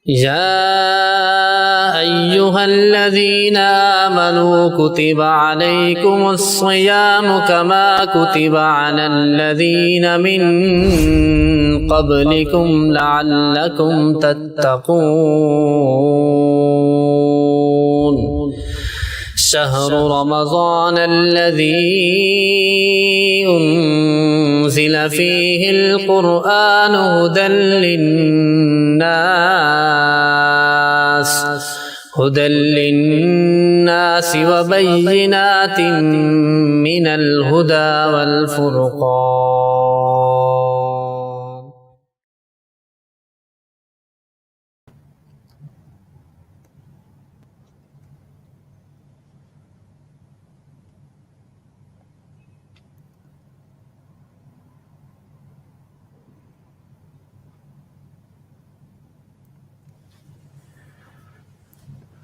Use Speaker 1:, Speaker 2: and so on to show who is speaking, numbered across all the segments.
Speaker 1: يا أيها الذين آمنوا كتب عليكم الصيام كما كتب على الذين من قبلكم لعلكم تتقون شهر رمضان الذي أنزل فيه القرآن هدى للناس وبينات من الهدى والفرقان.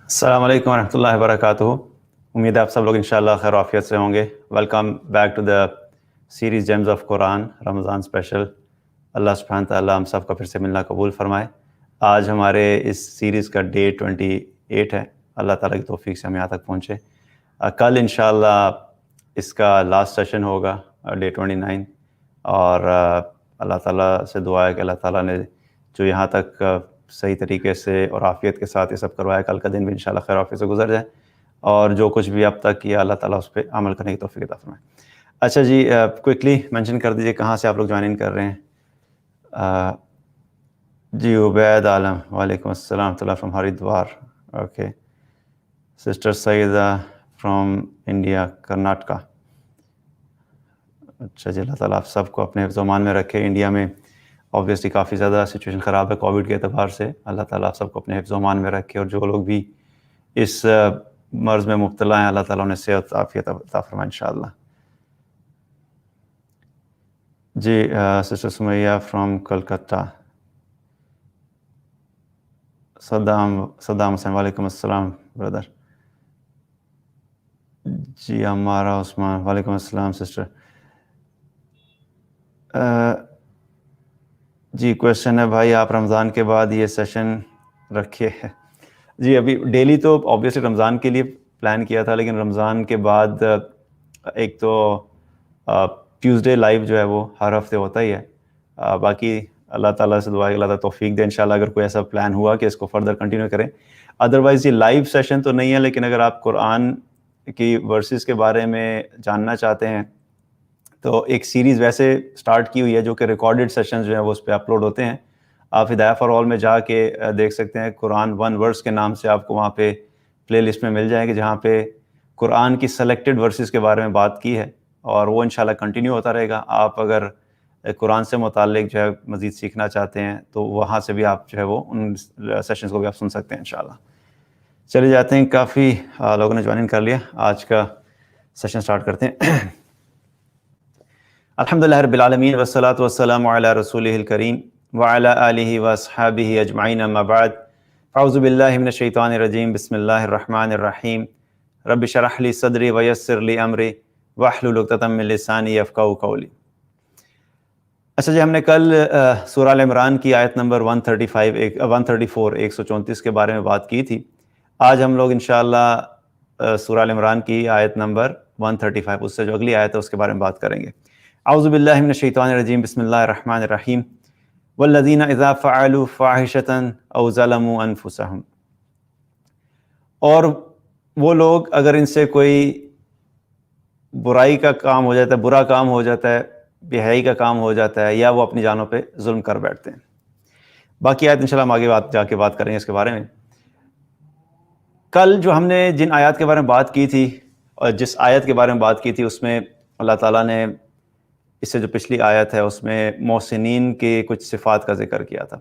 Speaker 2: السلام علیکم ورحمۃ اللہ وبرکاتہ. امید ہے آپ سب لوگ انشاءاللہ خیر و عافیت سے ہوں گے. Welcome back to the series gems of قرآن رمضان اسپیشل. اللہ سبحانہ تعالیٰ ہم سب کا پھر سے ملنا قبول فرمائے. آج ہمارے اس سیریز کا ڈے 28 ہے. اللہ تعالیٰ کی توفیق سے ہم یہاں تک پہنچے. کل انشاءاللہ اس کا لاسٹ سیشن ہوگا ڈے 29. اور اللہ تعالیٰ سے دعا ہے کہ اللہ تعالیٰ نے جو یہاں تک صحیح طریقے سے اور عافیت کے ساتھ یہ سب کروایا, کل کا دن بھی انشاءاللہ خیر عافیت سے گزر جائے, اور جو کچھ بھی اب تک کیا اللہ تعالیٰ اس پہ عمل کرنے کی توفیق عطا فرمائے. اچھا جی, کوئکلی مینشن کر دیجیے کہاں سے آپ لوگ جوائن ان کر رہے ہیں. جی عبید عالم, وعلیکم السلام ورحمۃ اللہ, from Haridwar. Okay. Sister Saeeda from India, Karnataka. اچھا جی, اللہ تعالیٰ آپ سب کو اپنے حفظ و امان میں رکھے. انڈیا میں آبویسلی کافی زیادہ سچویشن خراب ہے کووڈ کے اعتبار سے. اللہ تعالیٰ آپ سب کو اپنے حفظ و امان میں رکھے, اور جو لوگ بھی اس مرض میں مبتلا ہیں اللہ تعالیٰ انہیں صحت عافیت عطا فرمائے انشاءاللہ. جی سسٹر سمیہ فرام کلکتہ. صدام حسین, وعلیکم السلام بردر. جی ہمارا عثمان, وعلیکم السلام سسٹر. جی کویشچن ہے بھائی, آپ رمضان کے بعد یہ سیشن رکھے. جی ابھی ڈیلی تو آبویسلی رمضان کے لیے پلان کیا تھا, لیکن رمضان کے بعد ایک تو ٹیوزڈے لائیو جو ہے وہ ہر ہفتے ہوتا ہی ہے. باقی اللہ تعالیٰ سے دعا ہے کہ اللہ تعالیٰ توفیق دے انشاءاللہ اگر کوئی ایسا پلان ہوا کہ اس کو فردر کنٹینیو کریں. ادروائز یہ لائیو سیشن تو نہیں ہے, لیکن اگر آپ قرآن کی ورسز کے بارے میں جاننا چاہتے ہیں تو ایک سیریز ویسے سٹارٹ کی ہوئی ہے جو کہ ریکارڈڈ سیشنز جو ہیں وہ اس پہ اپلوڈ ہوتے ہیں. آپ ہدایہ فار آل میں جا کے دیکھ سکتے ہیں. قرآن 1 ورس کے نام سے آپ کو وہاں پہ پلے لسٹ میں مل جائیں گے, جہاں پہ قرآن کی سلیکٹڈ ورسز کے بارے میں بات کی ہے, اور وہ انشاءاللہ کنٹینیو ہوتا رہے گا. آپ اگر قرآن سے متعلق جو ہے مزید سیکھنا چاہتے ہیں تو وہاں سے بھی آپ جو ہے وہ ان سیشنز کو بھی آپ سن سکتے ہیں انشاءاللہ. چلے جاتے ہیں, کافی لوگوں نے جوائن کر لیا. آج کا سیشن سٹارٹ کرتے ہیں. الحمدللہ رب العالمین والصلاۃ والسلام علی رسولہ الکریم وعلی آلہ واصحابہ اجمعین, اما بعد. اعوذ باللہ من الشیطان الرجیم, بسم اللہ الرحمن الرحیم. رب اشرح لی صدری ویسر لی امری واحلل عقدۃ من لسانی یفقہوا قولی. اچھا جی, ہم نے کل سورہ ال عمران کی آیت نمبر 134 کے بارے میں بات کی تھی. آج ہم لوگ انشاءاللہ سورہ ال عمران کی آیت نمبر 135, اس سے جو اگلی آیت ہے اس کے بارے میں بات کریں گے. اعوذ باللہ من الشیطان الرجیم, بسم اللہ الرحمن الرحیم. والذین اذا فعلوا فاحشۃ او ظلموا انفسہم. اور وہ لوگ اگر ان سے کوئی برائی کا کام ہو جاتا ہے, برا کام ہو جاتا ہے, بے حیائی کا کام ہو جاتا ہے, یا وہ اپنی جانوں پہ ظلم کر بیٹھتے ہیں. باقی آیت انشاءاللہ ہم آگے جا کے بات کریں گے اس کے بارے میں. کل جو ہم نے جن آیات کے بارے میں بات کی تھی, اور جس آیت کے بارے میں بات کی تھی, اس میں اللہ تعالیٰ نے اس سے جو پچھلی آیت ہے اس میں محسنین کے کچھ صفات کا ذکر کیا تھا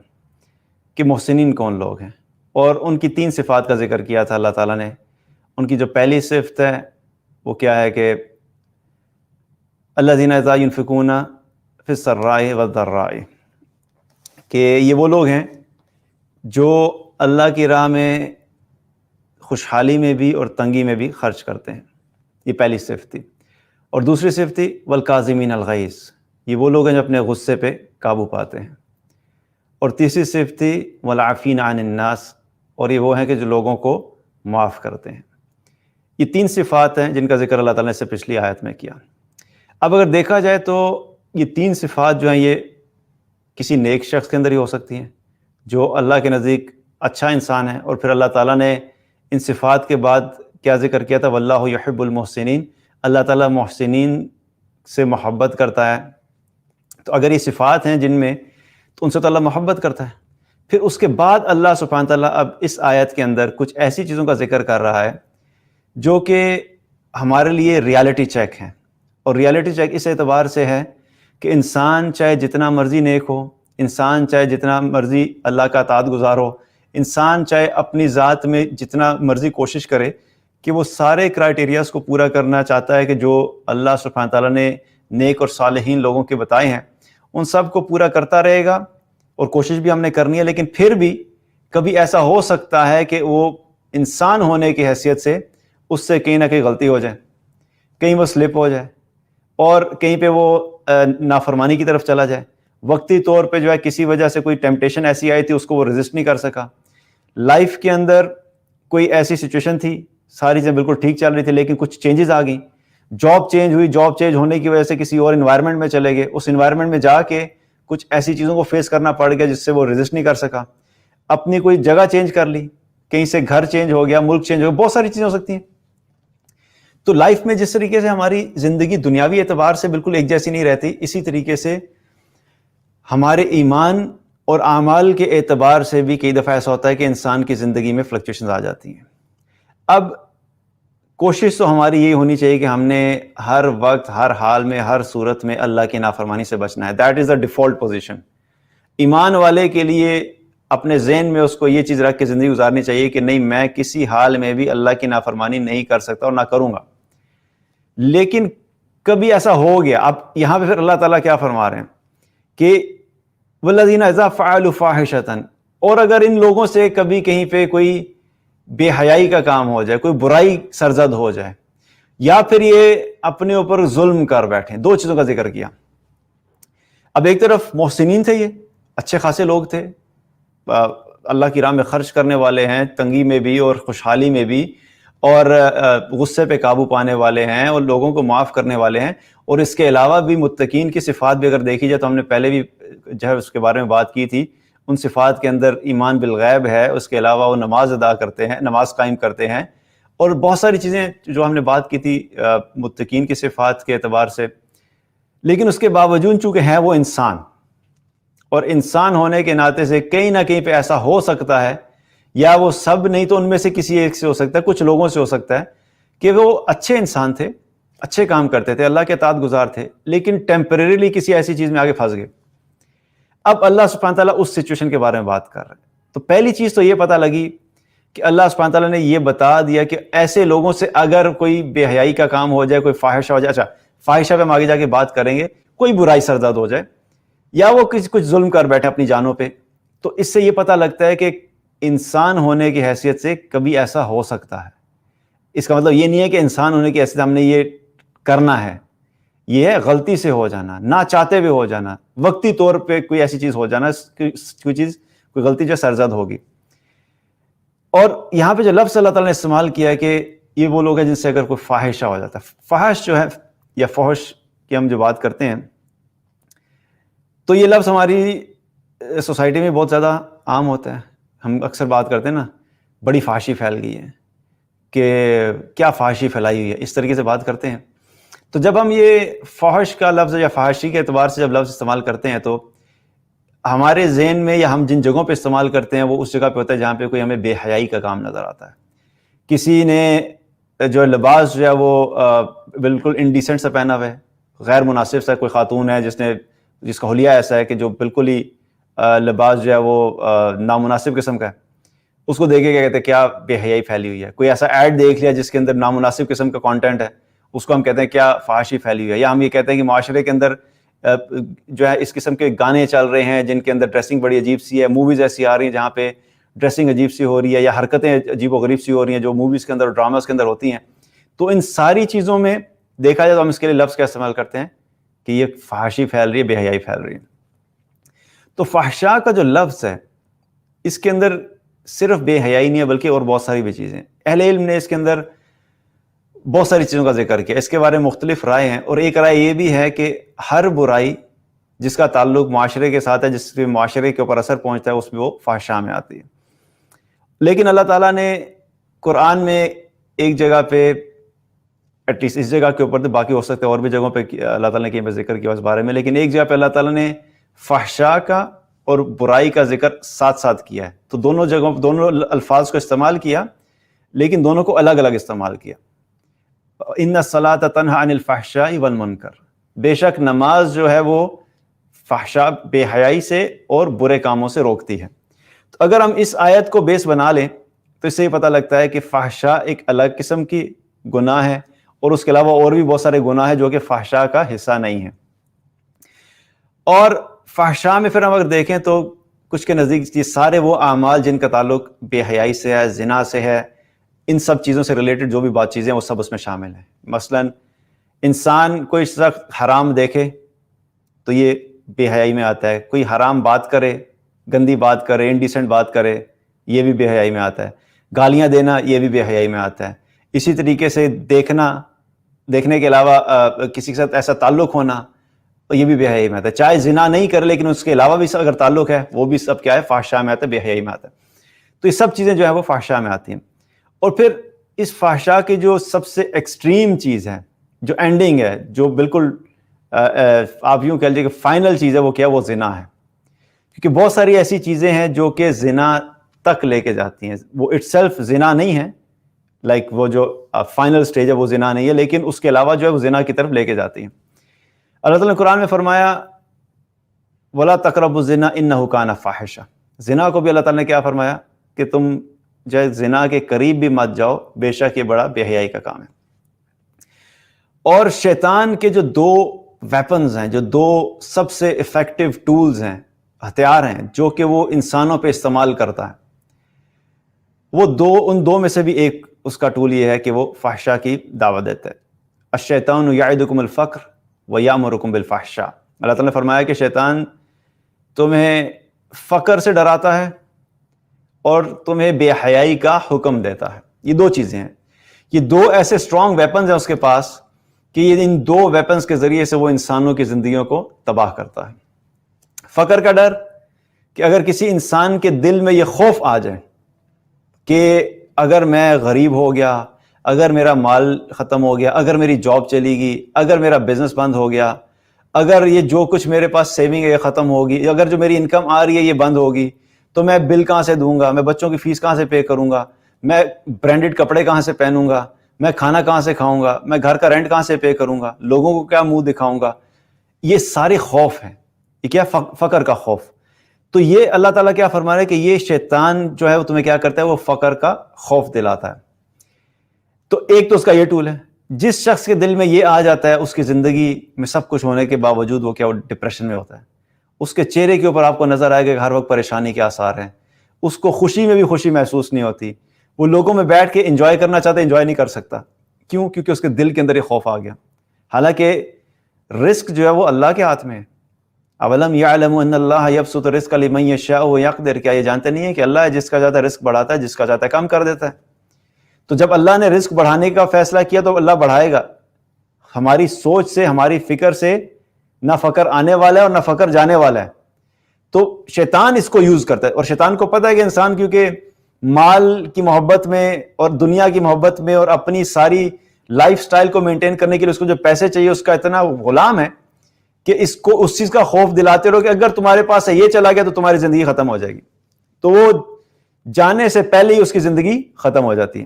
Speaker 2: کہ محسنین کون لوگ ہیں, اور ان کی 3 صفات کا ذکر کیا تھا اللہ تعالیٰ نے. ان کی جو پہلی صفت ہے وہ کیا ہے کہ الذین اذا ينفقون فی السراء والضراء, کہ یہ وہ لوگ ہیں جو اللہ کی راہ میں خوشحالی میں بھی اور تنگی میں بھی خرچ کرتے ہیں. یہ پہلی صفت تھی. اور دوسری صفت تھی والکاظمین الغیظ, یہ وہ لوگ ہیں جو اپنے غصے پہ قابو پاتے ہیں. اور تیسری صفت تھی والعافین عن الناس، اور یہ وہ ہیں کہ جو لوگوں کو معاف کرتے ہیں۔ یہ 3 صفات ہیں جن کا ذکر اللہ تعالیٰ نے سے پچھلی آیت میں کیا۔ اب اگر دیکھا جائے تو یہ 3 صفات جو ہیں یہ کسی نیک شخص کے اندر ہی ہو سکتی ہیں جو اللہ کے نزدیک اچھا انسان ہے، اور پھر اللہ تعالیٰ نے ان صفات کے بعد کیا ذکر کیا تھا، واللہ یحب المحسنین، اللہ تعالیٰ محسنین سے محبت کرتا ہے۔ تو اگر یہ صفات ہیں جن میں، تو ان سے تو اللہ محبت کرتا ہے۔ پھر اس کے بعد اللہ سبحانہ تعالیٰ اب اس آیت کے اندر کچھ ایسی چیزوں کا ذکر کر رہا ہے جو کہ ہمارے لیے ریالٹی چیک ہیں، اور ریالٹی چیک اس اعتبار سے ہے کہ انسان چاہے جتنا مرضی نیک ہو، انسان چاہے جتنا مرضی اللہ کا اطاعت گزار ہو، انسان چاہے اپنی ذات میں جتنا مرضی کوشش کرے کہ وہ سارے کرائٹیریاز کو پورا کرنا چاہتا ہے کہ جو اللہ سبحانہ تعالیٰ نے نیک اور صالحین لوگوں کے بتائے ہیں، ان سب کو پورا کرتا رہے گا، اور کوشش بھی ہم نے کرنی ہے، لیکن پھر بھی کبھی ایسا ہو سکتا ہے کہ وہ انسان ہونے کی حیثیت سے اس سے کہیں نہ کہیں غلطی ہو جائے، کہیں وہ سلپ ہو جائے، اور کہیں پہ وہ نافرمانی کی طرف چلا جائے، وقتی طور پہ جو ہے کسی وجہ سے کوئی ٹیمپٹیشن ایسی آئی تھی اس کو وہ ریزسٹ نہیں کر سکا، لائف کے اندر کوئی ایسی سچویشن تھی، ساری چیزیں بالکل ٹھیک چل رہی تھی لیکن کچھ چینجز آ گئیں، جاب چینج ہوئی، جاب چینج ہونے کی وجہ سے کسی اور انوائرمنٹ میں چلے گئے، اس انوائرمنٹ میں جا کے کچھ ایسی چیزوں کو فیس کرنا پڑ گیا جس سے وہ ریزسٹ نہیں کر سکا، اپنی کوئی جگہ چینج کر لی، کہیں سے گھر چینج ہو گیا، ملک چینج ہو گیا، بہت ساری چیزیں ہو سکتی ہیں۔ تو لائف میں جس طریقے سے ہماری زندگی دنیاوی اعتبار سے بالکل ایک جیسی نہیں رہتی، اسی طریقے سے ہمارے ایمان اور اعمال کے اعتبار سے بھی کئی دفعہ ایسا ہوتا ہے کہ انسان کی زندگی میں فلکچویشنز آ جاتی ہیں۔ اب کوشش تو ہماری یہی ہونی چاہیے کہ ہم نے ہر وقت، ہر حال میں، ہر صورت میں اللہ کی نافرمانی سے بچنا ہے۔ That is the default position. ایمان والے کے لیے اپنے ذہن میں اس کو یہ چیز رکھ کے زندگی گزارنی چاہیے کہ نہیں، میں کسی حال میں بھی اللہ کی نافرمانی نہیں کر سکتا اور نہ کروں گا۔ لیکن کبھی ایسا ہو گیا، اب یہاں پہ پھر اللہ تعالیٰ کیا فرما رہے ہیں کہ والذین اذا فعلوا فاحشۃ، اور اگر ان لوگوں سے کبھی کہیں پہ کوئی بے حیائی کا کام ہو جائے، کوئی برائی سرزد ہو جائے، یا پھر یہ اپنے اوپر ظلم کر بیٹھیں، 2 چیزوں کا ذکر کیا۔ اب ایک طرف محسنین تھے، یہ اچھے خاصے لوگ تھے، اللہ کی راہ میں خرچ کرنے والے ہیں، تنگی میں بھی اور خوشحالی میں بھی، اور غصے پہ قابو پانے والے ہیں، اور لوگوں کو معاف کرنے والے ہیں، اور اس کے علاوہ بھی متقین کی صفات بھی اگر دیکھی جائے تو ہم نے پہلے بھی جو ہے اس کے بارے میں بات کی تھی، ان صفات کے اندر ایمان بالغیب ہے، اس کے علاوہ وہ نماز ادا کرتے ہیں، نماز قائم کرتے ہیں، اور بہت ساری چیزیں جو ہم نے بات کی تھی متقین کی صفات کے اعتبار سے۔ لیکن اس کے باوجود چونکہ ہیں وہ انسان، اور انسان ہونے کے ناطے سے کہیں نہ کہیں پہ ایسا ہو سکتا ہے، یا وہ سب نہیں تو ان میں سے کسی ایک سے ہو سکتا ہے، کچھ لوگوں سے ہو سکتا ہے کہ وہ اچھے انسان تھے، اچھے کام کرتے تھے، اللہ کے اطاعت گزار تھے، لیکن ٹیمپریریلی کسی ایسی چیز میں آگے پھنس گئے۔ اب اللہ سبحانہ تعالیٰ اس سچویشن کے بارے میں بات کر رہے ہیں۔ تو پہلی چیز تو یہ پتہ لگی کہ اللہ سبحانہ تعالیٰ نے یہ بتا دیا کہ ایسے لوگوں سے اگر کوئی بے حیائی کا کام ہو جائے، کوئی فاحشہ ہو جائے، اچھا فاحشہ پہ ہم آگے جا کے بات کریں گے، کوئی برائی سرزد ہو جائے، یا وہ کچھ ظلم کر بیٹھے اپنی جانوں پہ، تو اس سے یہ پتہ لگتا ہے کہ انسان ہونے کی حیثیت سے کبھی ایسا ہو سکتا ہے۔ اس کا مطلب یہ نہیں ہے کہ انسان ہونے کی حیثیت ہم نے یہ کرنا ہے، یہ ہے غلطی سے ہو جانا، نہ چاہتے ہوئے ہو جانا، وقتی طور پہ کوئی ایسی چیز ہو جانا، کوئی غلطی جو سرزد ہوگی۔ اور یہاں پہ جو لفظ اللہ تعالیٰ نے استعمال کیا ہے کہ یہ وہ لوگ ہیں جن سے اگر کوئی فاحشہ ہو جاتا ہے، فحش جو ہے یا فحش کی ہم جو بات کرتے ہیں، تو یہ لفظ ہماری سوسائٹی میں بہت زیادہ عام ہوتا ہے۔ ہم اکثر بات کرتے ہیں نا، بڑی فحاشی پھیل گئی ہے، کہ کیا فحاشی پھیلائی ہوئی ہے، اس طریقے سے بات کرتے ہیں۔ تو جب ہم یہ فحش کا لفظ یا فحاشی کے اعتبار سے جب لفظ استعمال کرتے ہیں تو ہمارے ذہن میں یا ہم جن جگہوں پہ استعمال کرتے ہیں وہ اس جگہ پہ ہوتا ہے جہاں پہ کوئی ہمیں بے حیائی کا کام نظر آتا ہے۔ کسی نے جو لباس جو ہے وہ بالکل انڈیسنٹ سا پہنا ہوا ہے، غیر مناسب سا، کوئی خاتون ہے جس کا حلیہ ایسا ہے کہ جو بالکل ہی لباس جو ہے وہ نامناسب قسم کا ہے، اس کو دیکھے کیا کہتے ہیں، کیا بے حیائی پھیلی ہوئی ہے۔ کوئی ایسا ایڈ دیکھ لیا جس کے اندر نامناسب قسم کا کانٹینٹ ہے، اس کو ہم کہتے ہیں کیا فحاشی پھیلی ہوئی ہے۔ یا ہم یہ کہتے ہیں کہ معاشرے کے اندر جو ہے اس قسم کے گانے چل رہے ہیں جن کے اندر ڈریسنگ بڑی عجیب سی ہے، موویز ایسی آ رہی ہیں جہاں پہ ڈریسنگ عجیب سی ہو رہی ہے، یا حرکتیں عجیب و غریب سی ہو رہی ہیں جو موویز کے اندر اور ڈراماز کے اندر ہوتی ہیں۔ تو ان ساری چیزوں میں دیکھا جائے تو ہم اس کے لیے لفظ کا استعمال کرتے ہیں کہ یہ فحاشی پھیل رہی ہے، بے حیائی پھیل رہی ہے۔ تو فحشا کا جو لفظ ہے اس کے اندر صرف بے حیائی نہیں ہے بلکہ اور بہت ساری بھی چیزیں. اہل علم نے اس کے اندر بہت ساری چیزوں کا ذکر کیا. اس کے بارے میں مختلف رائے ہیں، اور ایک رائے یہ بھی ہے کہ ہر برائی جس کا تعلق معاشرے کے ساتھ ہے، جس پہ معاشرے کے اوپر اثر پہنچتا ہے، اس میں وہ فحشا میں آتی ہے. لیکن اللہ تعالیٰ نے قرآن میں ایک جگہ پہ، ایٹ لیسٹ اس جگہ کے اوپر، تو باقی ہو سکتا ہے اور بھی جگہوں پہ اللہ تعالیٰ نے کہیں پہ ذکر کیا اس بارے میں، لیکن ایک جگہ پہ اللہ تعالیٰ نے فحشا کا اور برائی کا ذکر ساتھ ساتھ کیا ہے. تو دونوں جگہوں، دونوں الفاظ کو استعمال کیا، لیکن دونوں کو الگ الگ استعمال کیا. ان الصلاۃ تنہی عن الفحشاء والمنکر، بے شک نماز جو ہے وہ فحشا، بے حیائی سے اور برے کاموں سے روکتی ہے. تو اگر ہم اس آیت کو بیس بنا لیں تو اس سے یہ پتہ لگتا ہے کہ فحشا ایک الگ قسم کی گناہ ہے، اور اس کے علاوہ اور بھی بہت سارے گناہ ہیں جو کہ فحشا کا حصہ نہیں ہیں. اور فحشا میں پھر ہم اگر دیکھیں تو کچھ کے نزدیک یہ سارے وہ اعمال جن کا تعلق بے حیائی سے ہے، زنا سے ہے، ان سب چیزوں سے ریلیٹڈ جو بھی بات چیزیں وہ سب اس میں شامل ہیں. مثلا انسان کوئی شخص حرام دیکھے تو یہ بے حیائی میں آتا ہے. کوئی حرام بات کرے، گندی بات کرے، انڈیسنٹ بات کرے، یہ بھی بے حیائی میں آتا ہے. گالیاں دینا، یہ بھی بے حیائی میں آتا ہے. اسی طریقے سے دیکھنے کے علاوہ کسی کے ساتھ ایسا تعلق ہونا، یہ بھی بے حیائی میں آتا ہے. چاہے زنا نہیں کرے لیکن اس کے علاوہ بھی اگر تعلق ہے، وہ بھی سب کیا ہے، فحشا میں آتا ہے، بے حیائی میں آتا ہے. تو یہ سب چیزیں جو ہیں وہ فحشا میں آتی ہیں. اور پھر اس فحشا کی جو سب سے ایکسٹریم چیز ہے، جو اینڈنگ ہے، جو بالکل آپ یوں کہہ لیجیے کہ فائنل چیز ہے، وہ کیا، وہ زنا ہے. کیونکہ بہت ساری ایسی چیزیں ہیں جو کہ زنا تک لے کے جاتی ہیں. وہ اٹ سیلف زنا نہیں ہے، لائک وہ جو فائنل سٹیج ہے وہ زنا نہیں ہے، لیکن اس کے علاوہ جو ہے وہ زنا کی طرف لے کے جاتی ہیں. اللہ تعالیٰ نے قرآن میں فرمایا وَلَا تَقْرَبُوا الزِّنَا إِنَّهُ كَانَ فَاحِشًا. زنا کو بھی اللہ تعالیٰ نے کیا فرمایا کہ تم جو ہے زنا کے قریب بھی مت جاؤ، بے شک یہ بڑا بے حیائی کا کام ہے. اور شیطان کے جو دو ویپنز ہیں، جو دو سب سے افیکٹو ٹولز ہیں، ہتھیار ہیں، جو کہ وہ انسانوں پہ استعمال کرتا ہے، وہ ان دو میں سے بھی ایک اس کا ٹول یہ ہے کہ وہ فحشا کی دعوت دیتا ہے. الشیطان یعدکم الفقر ویامرکم بالفحشاء. اللہ تعالیٰ نے فرمایا کہ شیطان تمہیں فقر سے ڈراتا ہے اور تمہیں بے حیائی کا حکم دیتا ہے. یہ دو چیزیں ہیں، یہ دو ایسے اسٹرانگ ویپنز ہیں اس کے پاس کہ یہ ان دو ویپنز کے ذریعے سے وہ انسانوں کی زندگیوں کو تباہ کرتا ہے. فقر کا ڈر، کہ اگر کسی انسان کے دل میں یہ خوف آ جائے کہ اگر میں غریب ہو گیا، اگر میرا مال ختم ہو گیا، اگر میری جاب چلی گئی، اگر میرا بزنس بند ہو گیا، اگر یہ جو کچھ میرے پاس سیونگ ہے یہ ختم ہوگی، اگر جو میری انکم آ رہی ہے یہ بند ہوگی، تو میں بل کہاں سے دوں گا، میں بچوں کی فیس کہاں سے پے کروں گا، میں برانڈڈ کپڑے کہاں سے پہنوں گا، میں کھانا کہاں سے کھاؤں گا، میں گھر کا رینٹ کہاں سے پے کروں گا، لوگوں کو کیا منہ دکھاؤں گا. یہ سارے خوف ہیں. یہ کیا، فقر کا خوف. تو یہ اللہ تعالیٰ کیا فرما رہا ہے کہ یہ شیطان جو ہے وہ تمہیں کیا کرتا ہے، وہ فقر کا خوف دلاتا ہے. تو ایک تو اس کا یہ ٹول ہے. جس شخص کے دل میں یہ آ جاتا ہے، اس کی زندگی میں سب کچھ ہونے کے باوجود وہ کیا، وہ ڈپریشن میں ہوتا ہے. اس کے چہرے کے اوپر آپ کو نظر آئے گا کہ ہر وقت پریشانی کے آثار ہیں. اس کو خوشی میں بھی خوشی محسوس نہیں ہوتی. وہ لوگوں میں بیٹھ کے انجوائے کرنا چاہتا ہے، انجوائے نہیں کر سکتا. کیوں؟ کیونکہ اس کے دل کے اندر یہ خوف آ گیا. حالانکہ رزق جو ہے وہ اللہ کے ہاتھ میں ہے. اولم یعلموا ان اللہ یبسط الرزق لمن یشاء ویقدر. کیا یہ جانتے نہیں ہے کہ اللہ ہے جس کا چاہتا ہے رزق بڑھاتا ہے، جس کا چاہتا ہے کم کر دیتا ہے. تو جب اللہ نے رزق بڑھانے کا فیصلہ کیا تو اللہ بڑھائے گا. ہماری سوچ سے، ہماری فکر سے نہ فقر آنے والا ہے اور نہ فقر جانے والا ہے. تو شیطان اس کو یوز کرتا ہے، اور شیطان کو پتہ ہے کہ انسان کیونکہ مال کی محبت میں اور دنیا کی محبت میں اور اپنی ساری لائف سٹائل کو مینٹین کرنے کے لیے اس کو جو پیسے چاہیے اس کا اتنا غلام ہے کہ اس کو اس چیز کا خوف دلاتے رہو کہ اگر تمہارے پاس یہ چلا گیا تو تمہاری زندگی ختم ہو جائے گی. تو وہ جانے سے پہلے ہی اس کی زندگی ختم ہو جاتی ہے.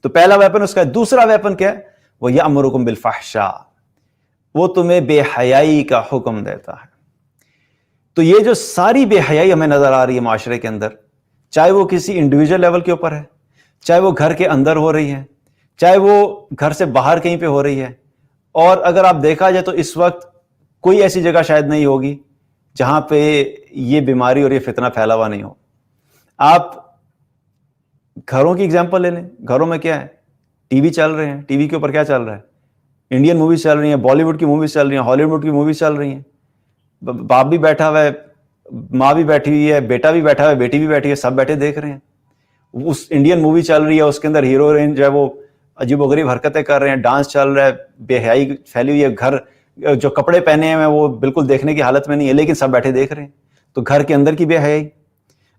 Speaker 2: تو پہلا ویپن اس کا ہے. دوسرا ویپن کیا ہے؟ وہ یأمرکم بالفحشاء. وہ تمہیں بے حیائی کا حکم دیتا ہے. تو یہ جو ساری بے حیائی ہمیں نظر آ رہی ہے معاشرے کے اندر، چاہے وہ کسی انڈیویجول لیول کے اوپر ہے، چاہے وہ گھر کے اندر ہو رہی ہے، چاہے وہ گھر سے باہر کہیں پہ ہو رہی ہے. اور اگر آپ دیکھا جائے تو اس وقت کوئی ایسی جگہ شاید نہیں ہوگی جہاں پہ یہ بیماری اور یہ فتنہ پھیلا ہوا نہیں ہو. آپ گھروں کی اگزامپل لے لیں. گھروں میں کیا ہے؟ ٹی وی چل رہے ہیں. ٹی وی کے اوپر کیا چل رہا ہے؟ انڈین موویز چل رہی ہیں، بالی ووڈ کی موویز چل رہی ہیں، ہالی ووڈ کی موویز چل رہی ہیں. باپ بھی بیٹھا ہوا ہے ماں بھی بیٹھی ہوئی ہے, بیٹا بھی بیٹھا ہوا ہے, بیٹی بھی بیٹھی ہے, سب بیٹھے دیکھ رہے ہیں. اس انڈین مووی چل رہی ہے, اس کے اندر ہیرو ہیروئن جو ہے وہ عجیب و غریب حرکتیں کر رہے ہیں, ڈانس چل رہا ہے, بے حیائی پھیلی ہوئی ہے, گھر جو کپڑے پہنے ہیں وہ بالکل دیکھنے کی حالت میں نہیں ہے, لیکن سب بیٹھے دیکھ رہے ہیں. تو گھر کے اندر کی بے حیائی.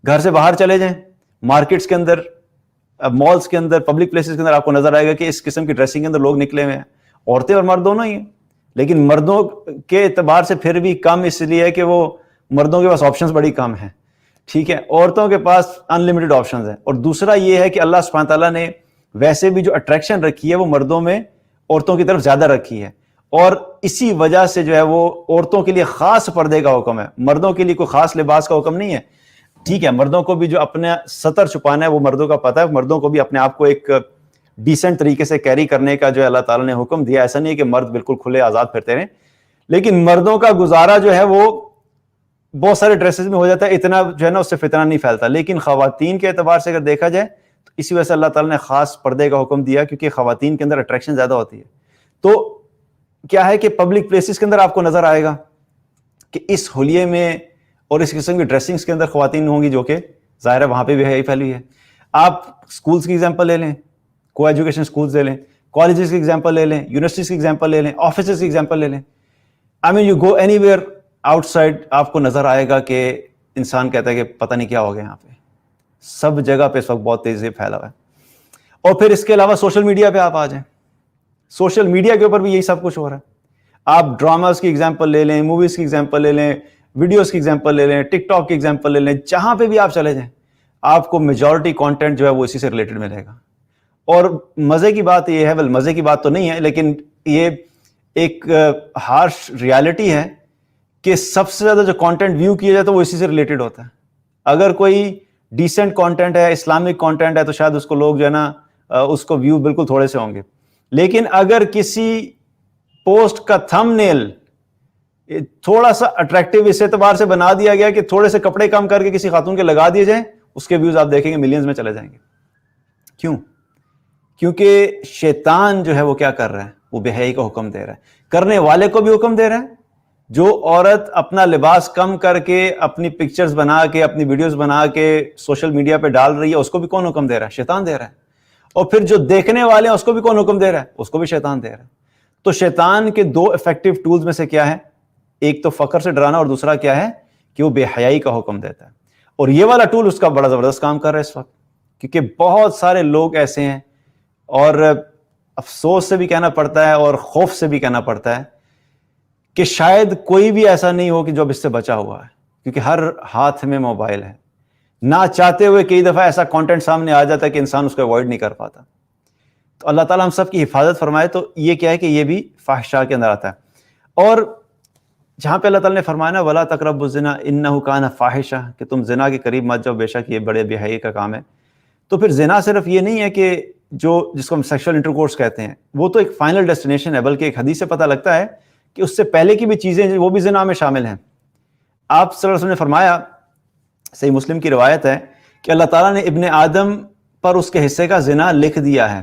Speaker 2: گھر سے باہر چلے جائیں, مارکیٹس کے اندر, مالس کے اندر, پبلک پلیسز کے اندر آپ کو نظر آئے گا کہ اس قسم کی ڈریسنگ کے اندر لوگ نکلے ہوئے ہیں, عورتیں اور مرد دونوں ہی ہیں. لیکن مردوں کے اعتبار سے پھر بھی کم, اس لیے ہے کہ وہ مردوں کے پاس آپشنز بڑی کم ہیں, ٹھیک ہے, عورتوں کے پاس انلمیٹڈ آپشنز ہیں. اور دوسرا یہ ہے کہ اللہ سبحانہ تعالیٰ نے ویسے بھی جو اٹریکشن رکھی ہے وہ مردوں میں عورتوں کی طرف زیادہ رکھی ہے, اور اسی وجہ سے جو ہے وہ عورتوں کے لیے خاص پردے کا حکم ہے, مردوں کے لیے کوئی خاص لباس کا حکم نہیں ہے. ٹھیک ہے, مردوں کو بھی جو اپنے سطر چھپانا ہے وہ مردوں کا پتہ ہے, مردوں کو بھی اپنے آپ کو ایک ڈیسنٹ طریقے سے کیری کرنے کا جو اللہ تعالیٰ نے حکم دیا. ایسا نہیں ہے کہ مرد بالکل کھلے آزاد پھرتے رہیں, لیکن مردوں کا گزارا جو ہے وہ بہت سارے ڈریسز میں ہو جاتا ہے, اتنا جو ہے نا اس سے فتنہ نہیں پھیلتا. لیکن خواتین کے اعتبار سے اگر دیکھا جائے تو اسی وجہ سے اللہ تعالیٰ نے خاص پردے کا حکم دیا, کیونکہ خواتین کے اندر اٹریکشن زیادہ ہوتی ہے. تو کیا ہے کہ پبلک پلیسز کے اندر آپ کو نظر آئے گا کہ اس حلیے میں اور اس قسم کی ڈریسنگز کے اندر خواتین ہوں گی جو کہ ظاہر ہے وہاں پہ بھی ہے پھیلی ہے. آپ سکولز کی ایگزامپل لے لیں, کو ایجوکیشن سکولز لے لیں, کالجز کی ایگزامپل لے لیں, یونیورسٹیز کی ایگزامپل لے لیں, آفیسز کی ایگزامپل لے لیں. I mean you go anywhere outside, آپ کو نظر آئے گا کہ انسان کہتا ہے کہ پتہ نہیں کیا ہو گیا یہاں پہ. سب جگہ پہ اس وقت بہت تیزی سے پھیلا ہوا ہے. اور پھر اس کے علاوہ سوشل میڈیا پہ آپ آ جائیں, سوشل میڈیا کے اوپر بھی یہی سب کچھ ہو رہا ہے. آپ ڈراماز کی ایگزامپل لے لیں, موویز کی ایگزامپل لے لیں, ویڈیوز کی ایگزامپل لے لیں, ٹک ٹاک کی ایگزامپل لے لیں, جہاں پہ بھی آپ چلے جائیں آپ کو میجورٹی کانٹینٹ جو ہے وہ اسی سے ریلیٹڈ ملے گا. اور مزے کی بات یہ ہے, مزے کی بات تو نہیں ہے لیکن یہ ایک ہارش ریالٹی ہے کہ سب سے زیادہ جو کانٹینٹ ویو کیا جاتا ہے وہ اسی سے ریلیٹڈ ہوتا ہے. اگر کوئی ڈیسنٹ کانٹینٹ ہے, اسلامک کانٹینٹ ہے, تو شاید اس کو لوگ جو ہے نا اس کو ویو بالکل تھوڑے سے ہوں گے. لیکن اگر کسی پوسٹ کا تھم نیل تھوڑا سا اٹریکٹیو اس اعتبار سے بنا دیا گیا کہ تھوڑے سے کپڑے کم کر کے کسی خاتون کے لگا دیے جائیں, اس کے ویوز آپ دیکھیں گے ملینز میں چلے جائیں گے. کیوں؟ کیونکہ شیطان جو ہے وہ کیا کر رہا ہے, وہ بے حیائی کا حکم دے رہا ہے. کرنے والے کو بھی حکم دے رہا ہے, جو عورت اپنا لباس کم کر کے اپنی پکچرز بنا کے اپنی ویڈیوز بنا کے سوشل میڈیا پہ ڈال رہی ہے, اس کو بھی کون حکم دے رہا ہے؟ شیطان دے رہا ہے. اور پھر جو دیکھنے والے ہیں اس کو بھی کون حکم دے رہا ہے؟ اس کو بھی شیطان دے رہا ہے. تو شیطان کے دو افیکٹو ٹولز میں سے کیا ہے, ایک تو فقر سے ڈرانا, اور دوسرا کیا ہے کہ وہ بے حیائی کا حکم دیتا ہے. اور یہ والا ٹول اس کا بڑا زبردست کام کر رہا ہے اس وقت, کیونکہ بہت سارے لوگ ایسے ہیں, اور افسوس سے بھی کہنا پڑتا ہے اور خوف سے بھی کہنا پڑتا ہے کہ شاید کوئی بھی ایسا نہیں ہو کہ جو اب اس سے بچا ہوا ہے, کیونکہ ہر ہاتھ میں موبائل ہے. نہ چاہتے ہوئے کئی دفعہ ایسا کانٹینٹ سامنے آ جاتا ہے کہ انسان اس کو اوائڈ نہیں کر پاتا. تو اللہ تعالیٰ ہم سب کی حفاظت فرمائے. تو یہ کیا ہے کہ یہ بھی فحشاء کے اندر آتا ہے. اور جہاں پہ اللہ تعالیٰ نے فرمایا نا وَلَا تَقْرَبُوا الزِّنَا إِنَّهُ كَانَ فَاحِشَةً, کہ تم زنا کے قریب مت جاؤ, بے شک یہ بڑے بے حیائی کا کام ہے. تو پھر زنا صرف یہ نہیں ہے کہ جس کو ہم سیکشل انٹرکورس کہتے ہیں وہ تو ایک فائنل ڈیسٹینیشن ہے, بلکہ ایک حدیث سے پتہ لگتا ہے کہ اس سے پہلے کی بھی چیزیں وہ بھی زنا میں شامل ہیں. آپ صلی اللہ علیہ وسلم نے فرمایا, صحیح مسلم کی روایت ہے, کہ اللہ تعالیٰ نے ابن آدم پر اس کے حصے کا زنا لکھ دیا ہے